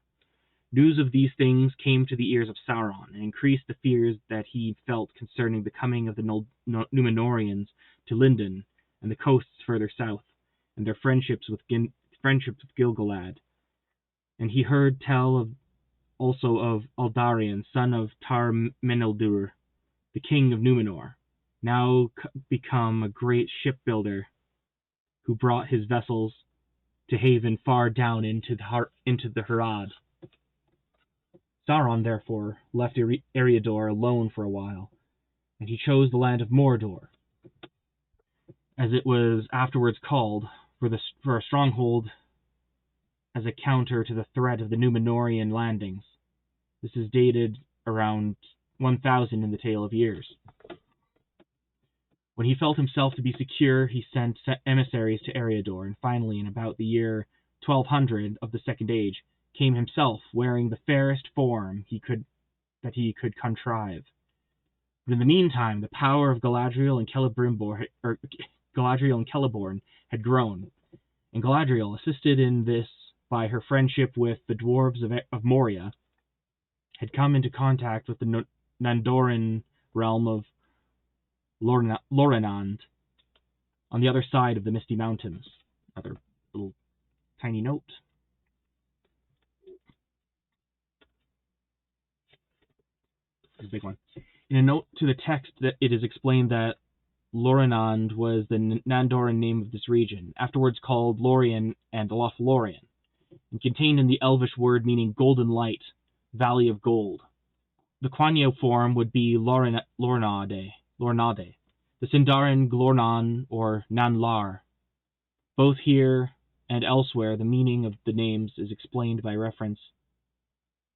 News of these things came to the ears of Sauron, and increased the fears that he felt concerning the coming of the Númenóreans to Lindon and the coasts further south, and their friendships with Gil-Galad. And he heard tell also of Aldarion, son of Tar-Meneldur, the king of Númenor, now become a great shipbuilder, who brought his vessels to haven far down into the Harad. Sauron, therefore, left Ariador alone for a while, and he chose the land of Mordor, as it was afterwards called, for a stronghold as a counter to the threat of the Númenórean landings. This is dated around 1000 in the Tale of Years. When he felt himself to be secure, he sent emissaries to Ariador, and finally, in about the year 1200 of the Second Age, came himself, wearing the fairest form that he could contrive. But in the meantime, the power of Galadriel and Celeborn had grown, and Galadriel, assisted in this by her friendship with the dwarves of Moria, had come into contact with the Nandoran realm of Lorenand, on the other side of the Misty Mountains. Another little tiny note. This is a big one. In a note to the text, that it is explained that Lorenand was the Nandoran name of this region, afterwards called Lorien and Lothlorien, and contained in the Elvish word meaning golden light, valley of gold. the Quenya form would be Lornade, the Sindarin Glornon or Nanlar. Both here and elsewhere, the meaning of the names is explained by reference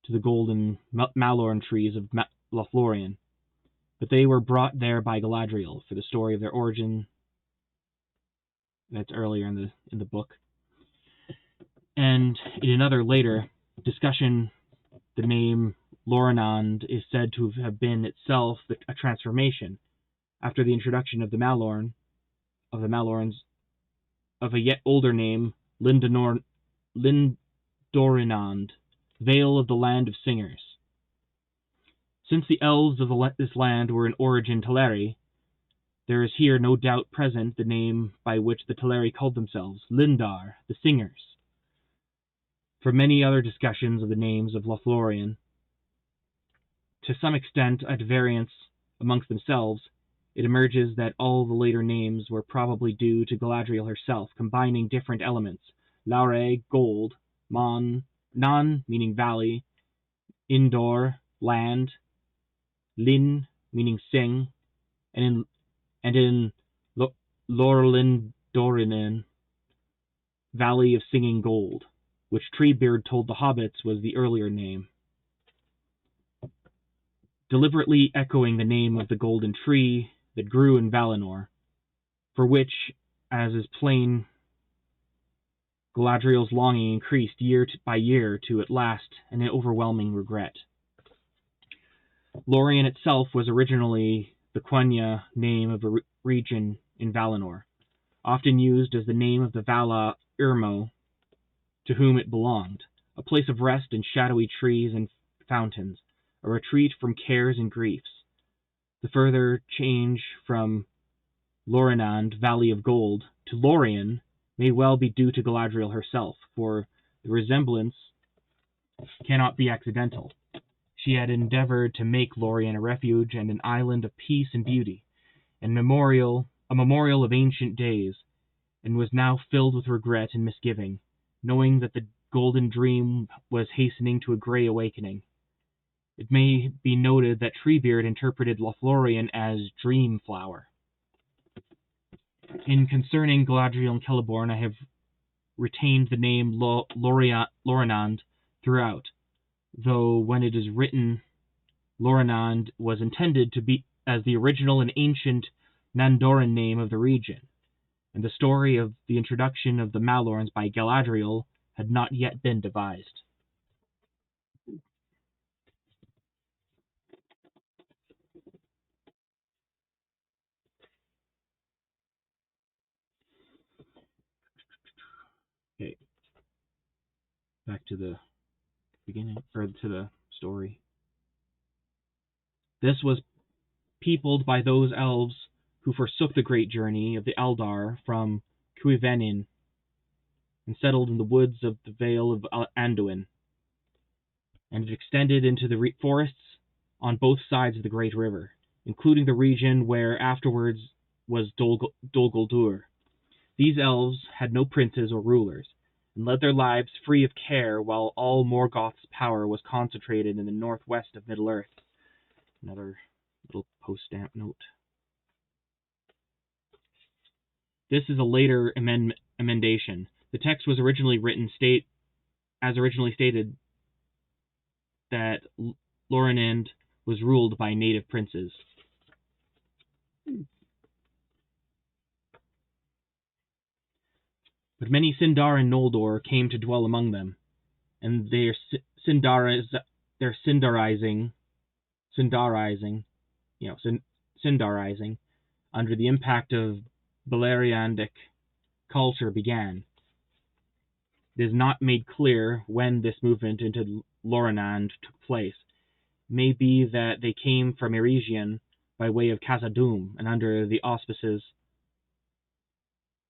to the golden Malorn trees of Lothlorien, but they were brought there by Galadriel for the story of their origin. That's earlier in the book. And in another later discussion, the name Lorinand is said to have been itself a transformation after the introduction of the Malorns, of a yet older name, Lindorinand, Vale of the Land of Singers. Since the elves of this land were in origin Teleri, there is here no doubt present the name by which the Teleri called themselves, Lindar, the Singers. For many other discussions of the names of Lothlorien, to some extent at variance amongst themselves, it emerges that all the later names were probably due to Galadriel herself, combining different elements: Laure, gold; Nan, meaning valley; Indor, land; Lin, meaning sing; and in Lorlindorinen, valley of singing gold, which Treebeard told the hobbits was the earlier name, deliberately echoing the name of the golden tree that grew in Valinor, for which, as is plain, Galadriel's longing increased year by year to at last an overwhelming regret. Lorien itself was originally the Quenya name of a region in Valinor, often used as the name of the Vala Irmo to whom it belonged, a place of rest and shadowy trees and fountains, a retreat from cares and griefs. The further change from Lorinand, Valley of Gold, to Lorien may well be due to Galadriel herself, for the resemblance cannot be accidental. She had endeavored to make Lorien a refuge and an island of peace and beauty, and a memorial of ancient days, and was now filled with regret and misgiving, knowing that the golden dream was hastening to a grey awakening. It may be noted that Treebeard interpreted Lothlorien as Dream Flower. In concerning Galadriel and Celeborn, I have retained the name Lorinand throughout, though when it is written, Lorinand was intended to be as the original and ancient Nandoran name of the region, and the story of the introduction of the Malorns by Galadriel had not yet been devised. Okay, back to the beginning, or to the story. This was peopled by those elves who forsook the great journey of the Eldar from Cuivenin and settled in the woods of the Vale of Anduin, and it extended into the forests on both sides of the great river, including the region where afterwards was Dol Guldur. These elves had no princes or rulers, and led their lives free of care, while all Morgoth's power was concentrated in the northwest of Middle-earth. Another little post-stamp note. This is a later emendation. The text was originally stated that Lorinand was ruled by native princes. But many Sindar and Noldor came to dwell among them, and their Sindarizing under the impact of Beleriandic culture began. It is not made clear when this movement into Lorinand took place. It may be that they came from Eregion by way of Khazad-dum and under the auspices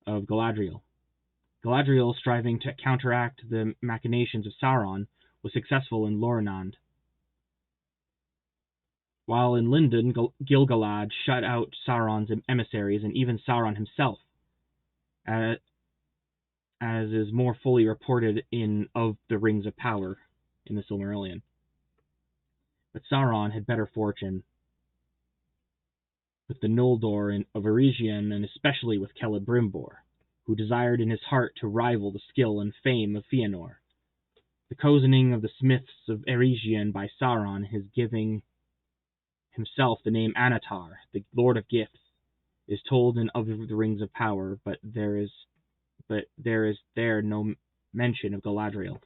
of Galadriel. Galadriel, striving to counteract the machinations of Sauron, was successful in Lorinand. While in Lindon, Gil-Galad shut out Sauron's emissaries and even Sauron himself, as is more fully reported in Of the Rings of Power in the Silmarillion. But Sauron had better fortune with the Noldor of Eregion, and especially with Celebrimbor, who desired in his heart to rival the skill and fame of Fëanor. The cozening of the smiths of Eregion by Sauron, his giving himself the name Anatar, the Lord of Gifts, is told in Of the Rings of Power, but there is no mention of Galadriel.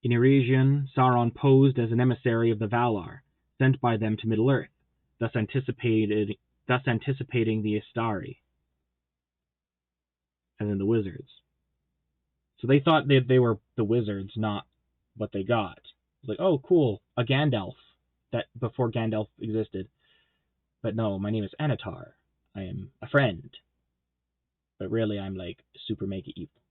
In Eregion, Sauron posed as an emissary of the Valar, sent by them to Middle-earth, thus anticipating the Istari, as in the wizards. So they thought that they were the wizards, not what they got. It's like, oh, cool, a Gandalf, that before Gandalf existed. But no, my name is Anatar. I am a friend. But really, I'm like super mega evil.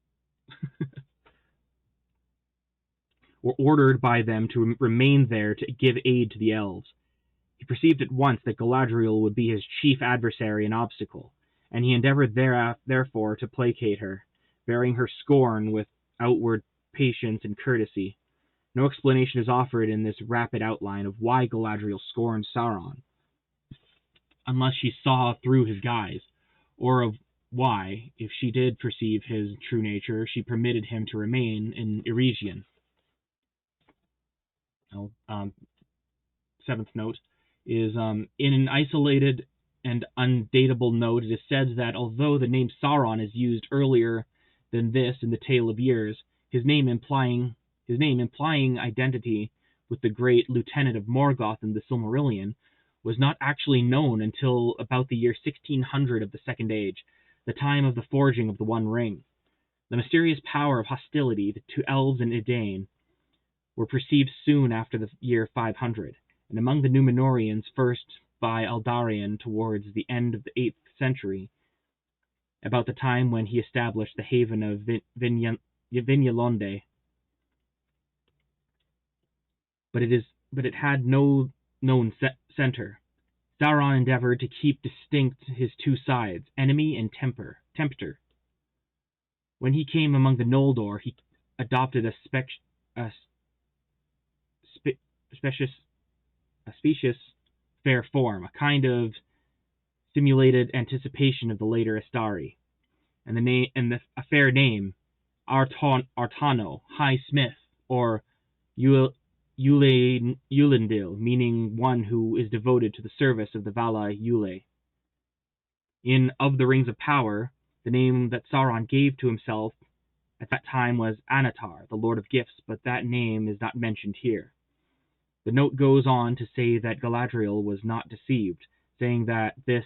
Were ordered by them to remain there to give aid to the elves. He perceived at once that Galadriel would be his chief adversary and obstacle, and he endeavored therefore to placate her, bearing her scorn with outward patience and courtesy. No explanation is offered in this rapid outline of why Galadriel scorned Sauron, unless she saw through his guise, or of why, if she did perceive his true nature, she permitted him to remain in Eregion. Seventh note is, in an isolated and undatable note, it is said that although the name Sauron is used earlier than this in the Tale of Years, his name implying identity with the great lieutenant of Morgoth in the Silmarillion, was not actually known until about the year 1600 of the Second Age, the time of the forging of the One Ring. The mysterious power of hostility to elves and Edain were perceived soon after the year 500, and among the Númenóreans first by Eldarion towards the end of the 8th century, about the time when he established the haven of Vinalonde. But it had no known center. Sauron endeavored to keep distinct his two sides, enemy and tempter. When he came among the Noldor, he adopted a specious fair form, a kind of simulated anticipation of the later Istari, and a fair name, Artano, High Smith, or Eulendil, meaning one who is devoted to the service of the Vala Eule. In Of the Rings of Power, the name that Sauron gave to himself at that time was Anatar, the Lord of Gifts, but that name is not mentioned here. The note goes on to say that Galadriel was not deceived, saying that this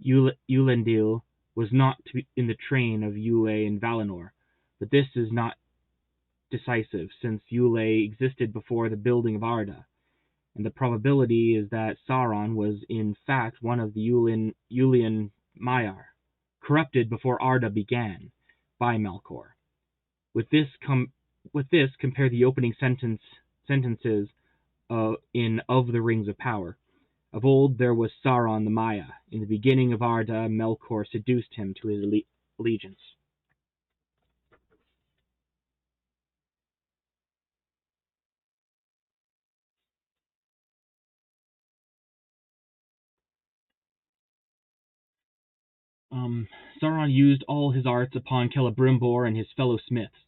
Eulendil was not in the train of Eule and Valinor, but this is not decisive, since Eule existed before the building of Arda, and the probability is that Sauron was in fact one of the Eulian Maiar, corrupted before Arda began, by Melkor. With this, compare the opening sentences in Of the Rings of Power. Of old there was Sauron the Maya. In the beginning of Arda, Melkor seduced him to his allegiance. Sauron used all his arts upon Celebrimbor and his fellow smiths,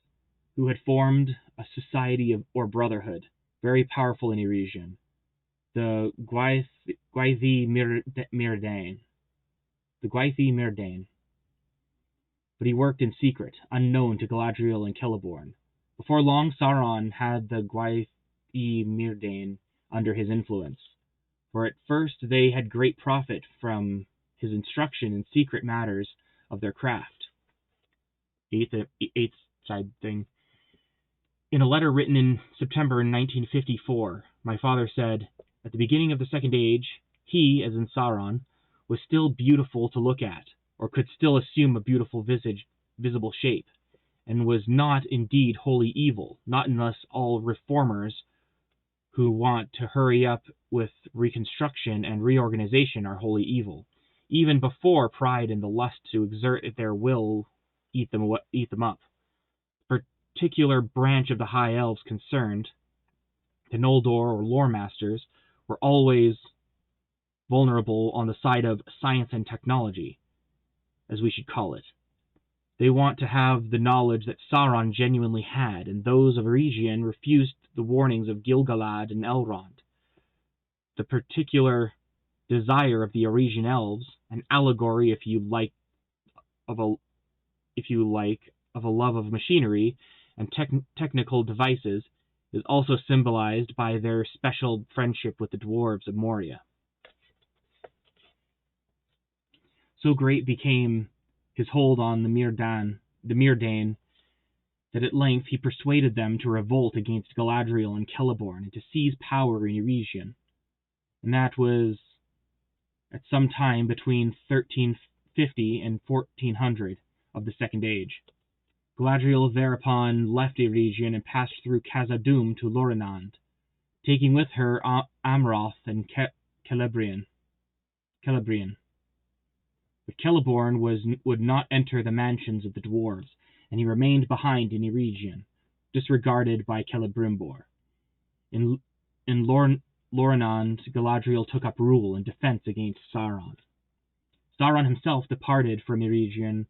who had formed a society or brotherhood, very powerful in Eregion, the Gwaithí Myrdain. But he worked in secret, unknown to Galadriel and Celeborn. Before long, Sauron had the Gwaithí Myrdain under his influence, for at first they had great profit from his instruction in secret matters of their craft. Eighth side thing. In a letter written in September 1954, my father said, at the beginning of the Second Age, he, as in Sauron, was still beautiful to look at, or could still assume a beautiful visible shape, and was not indeed wholly evil, not unless all reformers who want to hurry up with reconstruction and reorganization are wholly evil, even before pride and the lust to exert their will eat them up. The particular branch of the High Elves concerned, the Noldor or Lore Masters, were always vulnerable on the side of science and technology, as we should call it. They want to have the knowledge that Sauron genuinely had, and those of Eregion refused the warnings of Gil-Galad and Elrond. The particular desire of the Eregion elves, an allegory, if you like, of a love of machinery and technical devices, is also symbolized by their special friendship with the dwarves of Moria. So great became his hold on the Myrdain, that at length he persuaded them to revolt against Galadriel and Celeborn and to seize power in Eregion. And that was at some time between 1350 and 1400 of the Second Age. Galadriel thereupon left Eregion and passed through Khazad-dum to Lorinand, taking with her Amroth and Celebrian. But Celeborn would not enter the mansions of the dwarves, and he remained behind in Eregion, disregarded by Celebrimbor. In Lorinand, Galadriel took up rule and defense against Sauron. Sauron himself departed from Eregion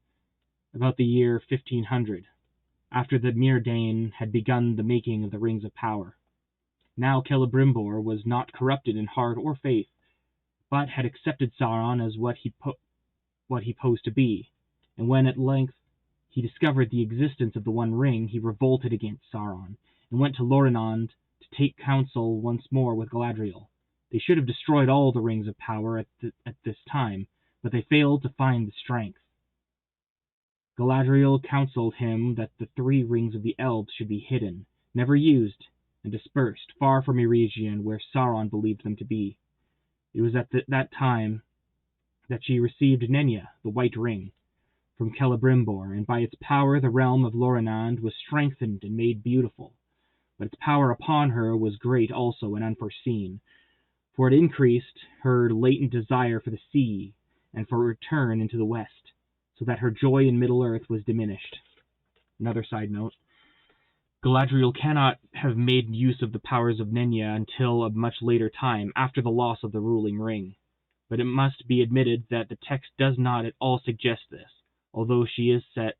about the year 1500, after the Myrdain had begun the making of the Rings of Power. Now Celebrimbor was not corrupted in heart or faith, but had accepted Sauron as what he posed to be, and when at length he discovered the existence of the One Ring, he revolted against Sauron, and went to Lorinand to take counsel once more with Galadriel. They should have destroyed all the Rings of Power at this time, but they failed to find the strength. Galadriel counseled him that the 3 rings of the elves should be hidden, never used, and dispersed far from Eregion, where Sauron believed them to be. It was at that time that she received Nenya, the White Ring, from Celebrimbor, and by its power the realm of Lorinand was strengthened and made beautiful. But its power upon her was great also and unforeseen, for it increased her latent desire for the sea and for return into the west, so that her joy in Middle-earth was diminished. Another side note. Galadriel cannot have made use of the powers of Nenya until a much later time, after the loss of the ruling ring. But it must be admitted that the text does not at all suggest this, although she is set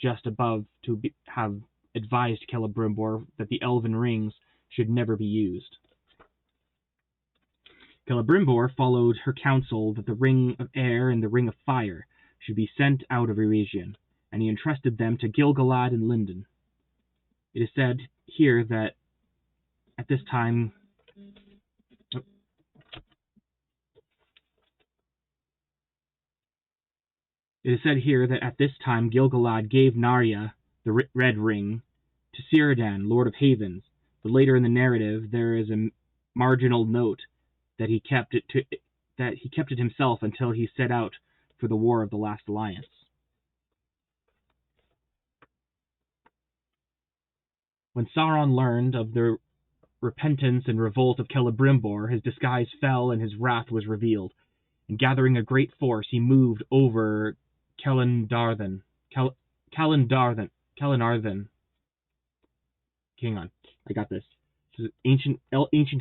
just above to have advised Celebrimbor that the elven rings should never be used. Celebrimbor followed her counsel that the Ring of Air and the Ring of Fire should be sent out of Eregion, and he entrusted them to Gil-Galad and Lindon. It is said here that at this time Gil-Galad gave Narya the Red Ring to Círdan, Lord of Havens, but later in the narrative there is a marginal note that he kept it himself until he set out for the War of the Last Alliance. When Sauron learned of the repentance and revolt of Celebrimbor, his disguise fell and his wrath was revealed, and gathering a great force, he moved over Calendarthen. Hang on, I got this. This is ancient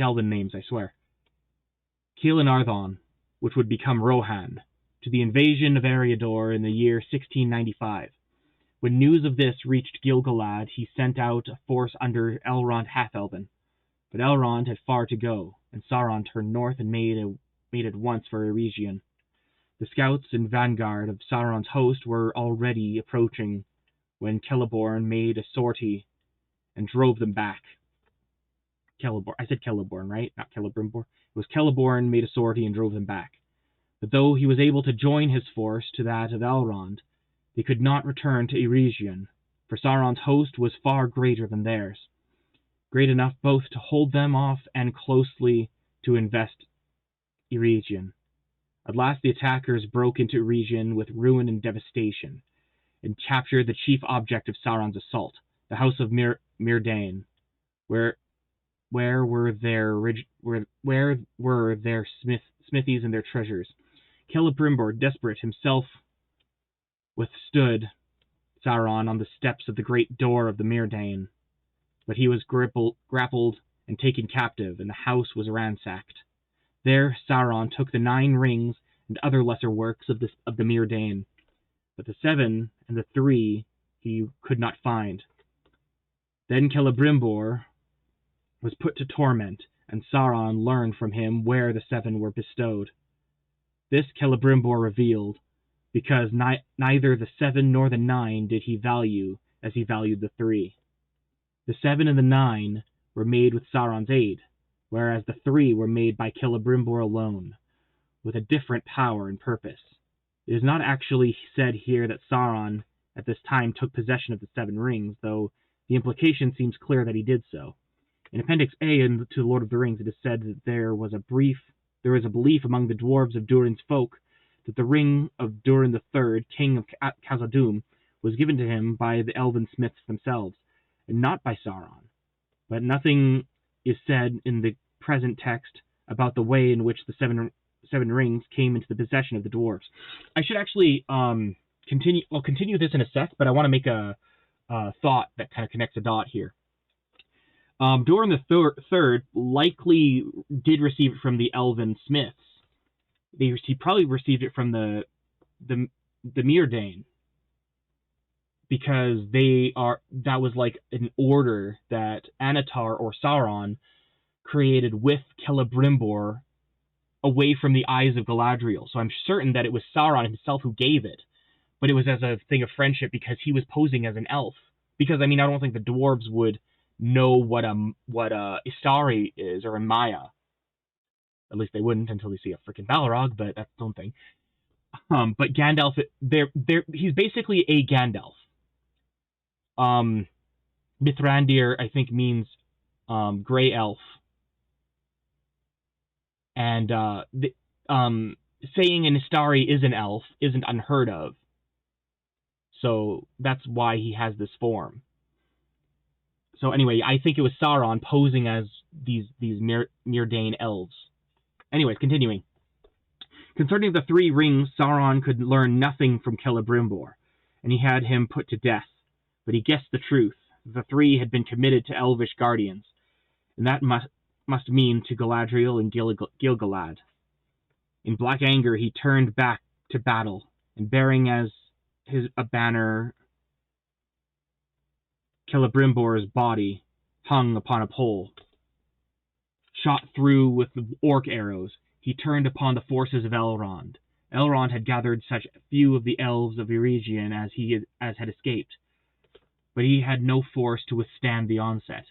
elven names, I swear. Calendarthon, which would become Rohan, to the invasion of Ariador in the year 1695. When news of this reached Gil-Galad, he sent out a force under Elrond Half-Elven. But Elrond had far to go, and Sauron turned north and made at once for Eregion. The scouts and vanguard of Sauron's host were already approaching when Celeborn made a sortie and drove them back. I said Celeborn, right? Not Celebrimbor. It was Celeborn made a sortie and drove them back. But though he was able to join his force to that of Elrond, they could not return to Eregion, for Sauron's host was far greater than theirs, great enough both to hold them off and closely to invest Eregion. At last the attackers broke into Eregion with ruin and devastation, and captured the chief object of Sauron's assault, the house of Myrdain, where where were their smithies and their treasures? Celebrimbor, desperate himself, withstood Sauron on the steps of the great door of the Myrdain, but he was grappled and taken captive, and the house was ransacked. There Sauron took the 9 rings and other lesser works of the Myrdain, but the 7 and the 3 he could not find. Then Celebrimbor was put to torment, and Sauron learned from him where the 7 were bestowed. This Celebrimbor revealed, because neither the 7 nor the 9 did he value as he valued the 3. The 7 and the 9 were made with Sauron's aid, whereas the 3 were made by Celebrimbor alone, with a different power and purpose. It is not actually said here that Sauron at this time took possession of the 7 rings, though the implication seems clear that he did so. In Appendix A to Lord of the Rings, it is said that there is a belief among the dwarves of Durin's folk that the ring of Durin III, king of Khazad-dum, was given to him by the elven smiths themselves, and not by Sauron. But nothing is said in the present text about the way in which the seven rings came into the possession of the dwarves. I should actually continue. I'll continue this in a sec, but I want to make a thought that kind of connects a dot here. Durin the Third likely did receive it from the elven smiths. He probably received it from the Myrdain, because that was like an order that Annatar or Sauron created with Celebrimbor away from the eyes of Galadriel. So I'm certain that it was Sauron himself who gave it, but it was as a thing of friendship because he was posing as an elf. Because I don't think the dwarves would know what Istari is or a Maya. At least they wouldn't until they see a freaking Balrog, but that's its own thing. But Gandalf, he's basically a Gandalf. Mithrandir, I think, means gray elf. And saying an Istari is an elf isn't unheard of. So that's why he has this form. So anyway, I think it was Sauron posing as these Myrdain elves. Anyways, continuing. Concerning the 3 rings, Sauron could learn nothing from Celebrimbor, and he had him put to death. But he guessed the truth. The 3 had been committed to elvish guardians, and that must mean to Galadriel and Gil-Galad. In black anger, he turned back to battle, and bearing as a banner Celebrimbor's body hung upon a pole. Shot through with the orc arrows, he turned upon the forces of Elrond. Elrond had gathered such few of the elves of Eregion as had escaped, but he had no force to withstand the onset.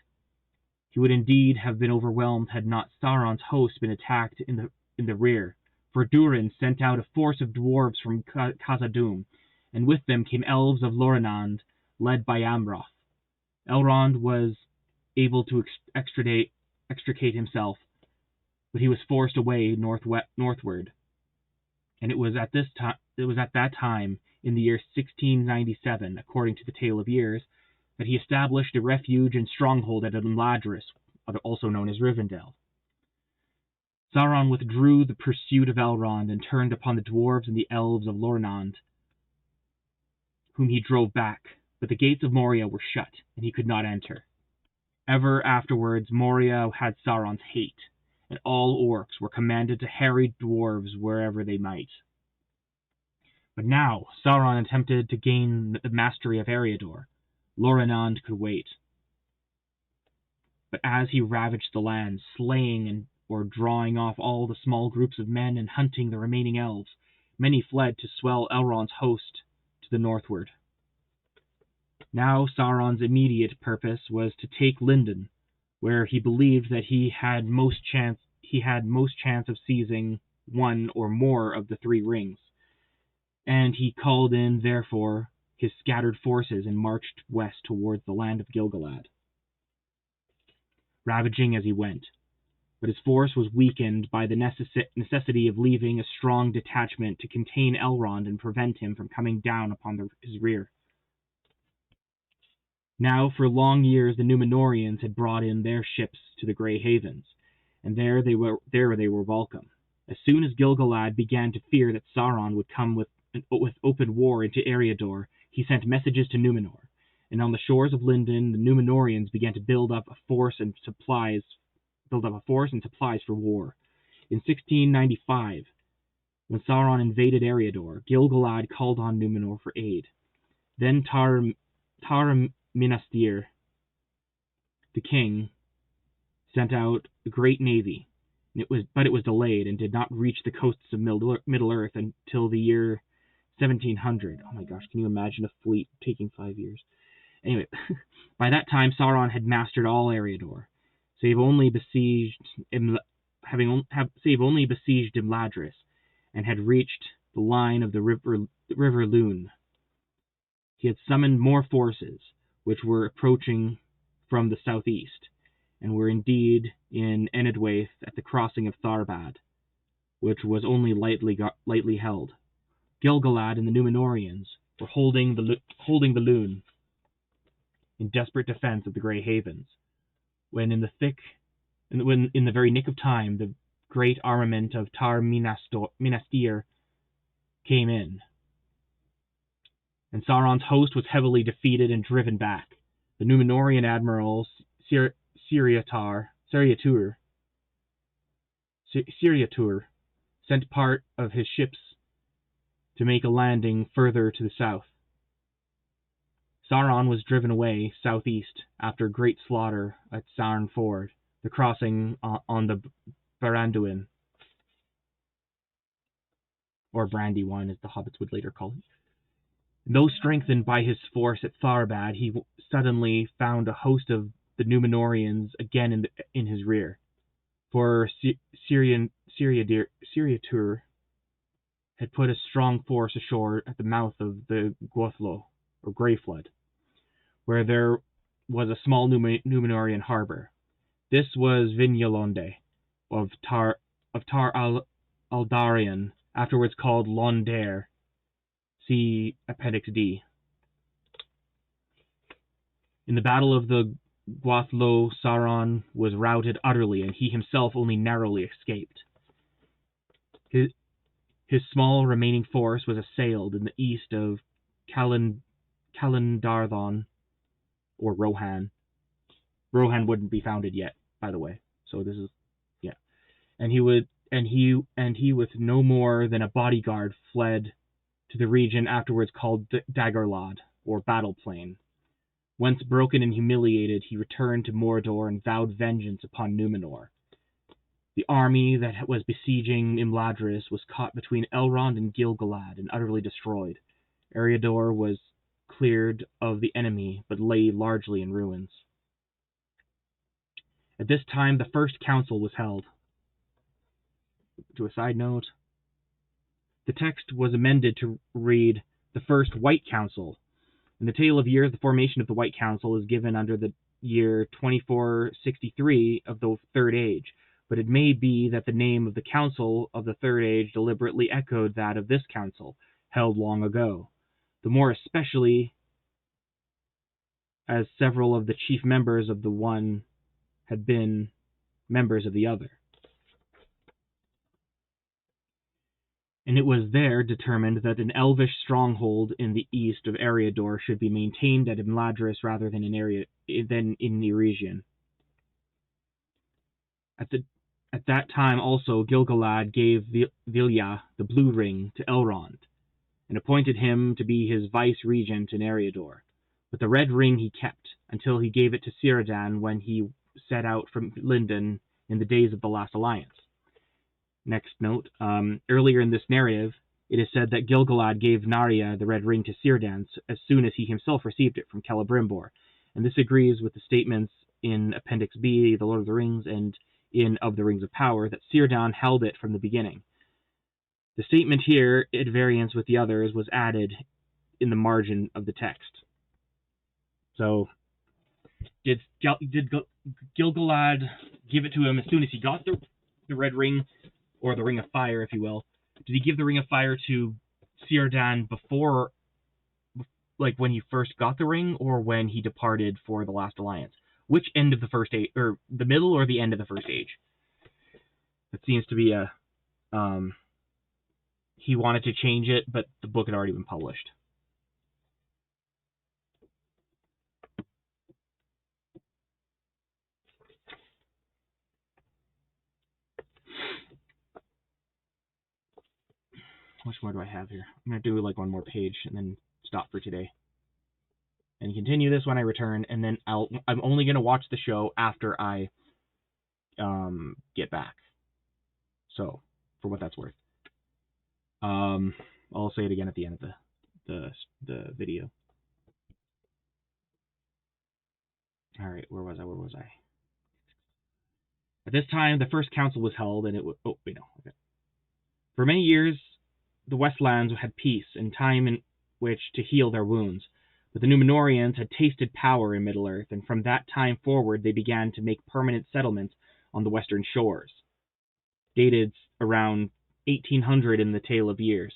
He would indeed have been overwhelmed had not Sauron's host been attacked in the rear, for Durin sent out a force of dwarves from Khazad-dum, and with them came elves of Lorinand, led by Amroth. Elrond was able to extricate himself, but he was forced away northward. And it was at that time, in the year 1697, according to the Tale of Years, that he established a refuge and stronghold at Imladris, also known as Rivendell. Sauron withdrew the pursuit of Elrond and turned upon the dwarves and the elves of Lorinand, whom he drove back, but the gates of Moria were shut, and he could not enter. Ever afterwards Moria had Sauron's hate, and all orcs were commanded to harry dwarves wherever they might. But now Sauron attempted to gain the mastery of Ariador. Lorinand could wait. But as he ravaged the land, slaying or drawing off all the small groups of men and hunting the remaining elves, many fled to swell Elrond's host to the northward. Now Sauron's immediate purpose was to take Lindon, where he believed that he had most chance of seizing one or more of the 3 rings, and he called in, therefore, his scattered forces and marched west towards the land of Gil-Galad, ravaging as he went. But his force was weakened by the necessity of leaving a strong detachment to contain Elrond and prevent him from coming down upon his rear. Now, for long years, the Númenóreans had brought in their ships to the Grey Havens, and there they were welcome. As soon as Gil-Galad began to fear that Sauron would come with open war into Ariador, he sent messages to Númenor, and on the shores of Lindon, the Númenóreans began to build up a force and supplies for war. In 1695, when Sauron invaded Ariador, Gil-Galad called on Númenor for aid. Then Tar-Minastir, the king, sent out a great navy, but it was delayed and did not reach the coasts of Middle-earth until the year 1700. Oh my gosh, can you imagine a fleet taking 5 years? Anyway, by that time Sauron had mastered all Ariador, save only besieged Imladris, and had reached the line of the river Lune. He had summoned more forces, which were approaching from the southeast, and were indeed in Enedwaith at the crossing of Tharbad, which was only lightly held. Gil-Galad and the Númenóreans were holding the Lune in desperate defense of the Grey Havens, when in the very nick of time, the great armament of Tar-Minastir came in, and Sauron's host was heavily defeated and driven back. The Númenórean admiral Siriatur sent part of his ships to make a landing further to the south. Sauron was driven away southeast after great slaughter at Sarn Ford, the crossing on the Baranduin, or Brandywine as the hobbits would later call it. Though strengthened by his force at Tharbad, he suddenly found a host of the Númenóreans again in his rear, for Siriatur had put a strong force ashore at the mouth of the Gwathlo, or Grey Flood, where there was a small Númenórean harbor. This was Vignalonde of Tar Aldarion, afterwards called Londare. See Appendix D. In the Battle of the Gwathlo, Sauron was routed utterly, and he himself only narrowly escaped. His small remaining force was assailed in the east of Calendarthon, or Rohan. Rohan wouldn't be founded yet, by the way. So this is, yeah. And he with no more than a bodyguard fled to the region afterwards called Dagorlad, or Battle Plain. Once broken and humiliated, he returned to Mordor and vowed vengeance upon Númenor. The army that was besieging Imladris was caught between Elrond and Gil-Galad and utterly destroyed. Ariador was cleared of the enemy, but lay largely in ruins. At this time, the first council was held. To a side note, the text was amended to read the First White Council. In the tale of years, the formation of the White Council is given under the year 2463 of the Third Age, but it may be that the name of the Council of the Third Age deliberately echoed that of this council, held long ago, the more especially as several of the chief members of the one had been members of the other. And it was there determined that an elvish stronghold in the east of Ariador should be maintained at Imladris rather than in Eregion. At that time also Gil-Galad gave Vilya the blue ring to Elrond, and appointed him to be his vice-regent in Ariador. But the red ring he kept, until he gave it to Círdan when he set out from Lindon in the days of the Last Alliance. Next note, earlier in this narrative, it is said that Gil-Galad gave Narya the red ring to Círdan as soon as he himself received it from Celebrimbor, and this agrees with the statements in Appendix B, The Lord of the Rings, and in Of the Rings of Power, that Círdan held it from the beginning. The statement here, at variance with the others, was added in the margin of the text. So, did Gil-Galad give it to him as soon as he got the red ring, or the Ring of Fire, if you will? Did he give the Ring of Fire to Círdan before like when he first got the ring or when he departed for the Last Alliance? Which end of the First Age, or the middle or the end of the First Age? It seems to be a he wanted to change it, but the book had already been published. How much more do I have here? I'm going to do like one more page and then stop for today. And continue this when I return, and then I'm only going to watch the show after I get back. So, for what that's worth. I'll say it again at the end of the video. Alright, where was I? At this time, the first council was held, and it was... Oh, wait, no. Okay. For many years, the Westlands had peace and time in which to heal their wounds. But the Númenóreans had tasted power in Middle-earth, and from that time forward they began to make permanent settlements on the western shores, dated around 1800 in the Tale of Years,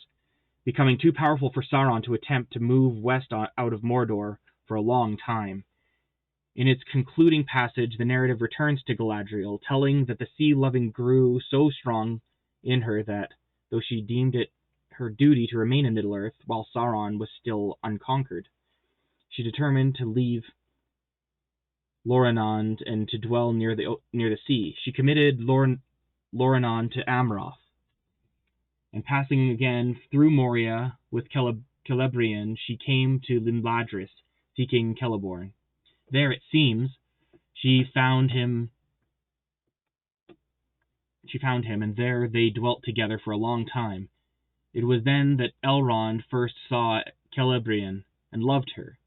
becoming too powerful for Sauron to attempt to move west out of Mordor for a long time. In its concluding passage, the narrative returns to Galadriel, telling that the sea-loving grew so strong in her that, though she deemed it her duty to remain in Middle-earth while Sauron was still unconquered, she determined to leave Loranand and to dwell near the sea. She committed Loranand to Amroth, and passing again through Moria with Celebrian, she came to Limladris, seeking Celeborn. There, it seems, she found him, and there they dwelt together for a long time. It was then that Elrond first saw Celebrian and loved her,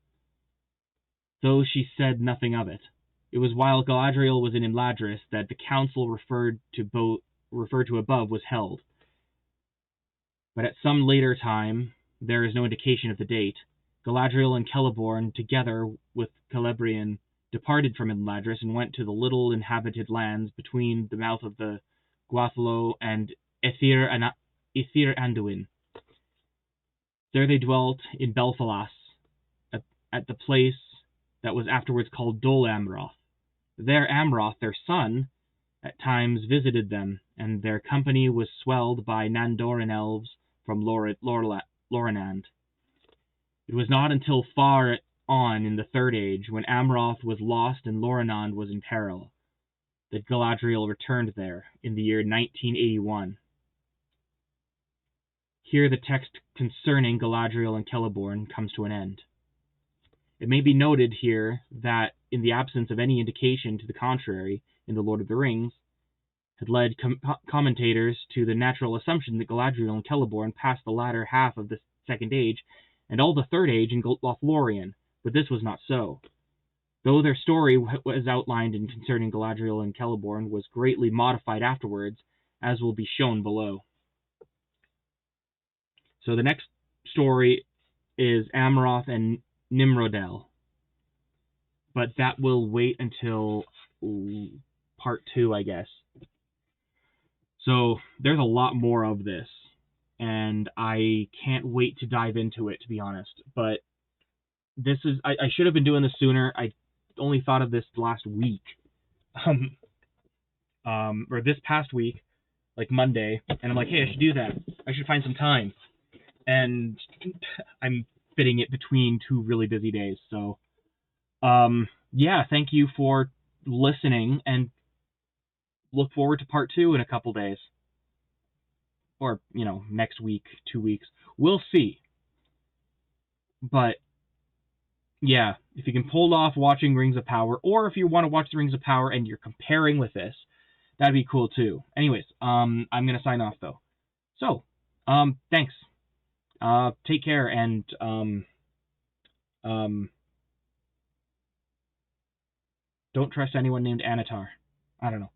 though she said nothing of it. It was while Galadriel was in Imladris that the council referred to above was held. But at some later time, there is no indication of the date, Galadriel and Celeborn, together with Celebrian, departed from Imladris and went to the little inhabited lands between the mouth of the Gwathlo and Ithir Anduin. There they dwelt in Belfalas, at the place that was afterwards called Dol Amroth. There Amroth, their son, at times visited them, and their company was swelled by Nandoran elves from Loranand. It was not until far on in the Third Age, when Amroth was lost and Loranand was in peril, that Galadriel returned there in the year 1981. Here the text concerning Galadriel and Celeborn comes to an end. It may be noted here that, in the absence of any indication to the contrary in The Lord of the Rings, had led commentators to the natural assumption that Galadriel and Celeborn passed the latter half of the Second Age and all the Third Age in Lothlorien, but this was not so. Though their story was outlined in concerning Galadriel and Celeborn was greatly modified afterwards, as will be shown below. So the next story is Amroth and Nimrodel, but that will wait until part 2, I guess. So there's a lot more of this, and I can't wait to dive into it, to be honest. But this is, I should have been doing this sooner. I only thought of this last week, or this past week, like Monday, and I'm like, hey, I should do that. I should find some time. And I'm fitting it between 2 really busy days. So, yeah, thank you for listening, and look forward to part 2 in a couple days. Or, next week, 2 weeks. We'll see. But, yeah, if you can pull off watching Rings of Power, or if you want to watch the Rings of Power and you're comparing with this, that'd be cool too. Anyways, I'm going to sign off though. So, thanks. Take care, and don't trust anyone named Anatar. I don't know.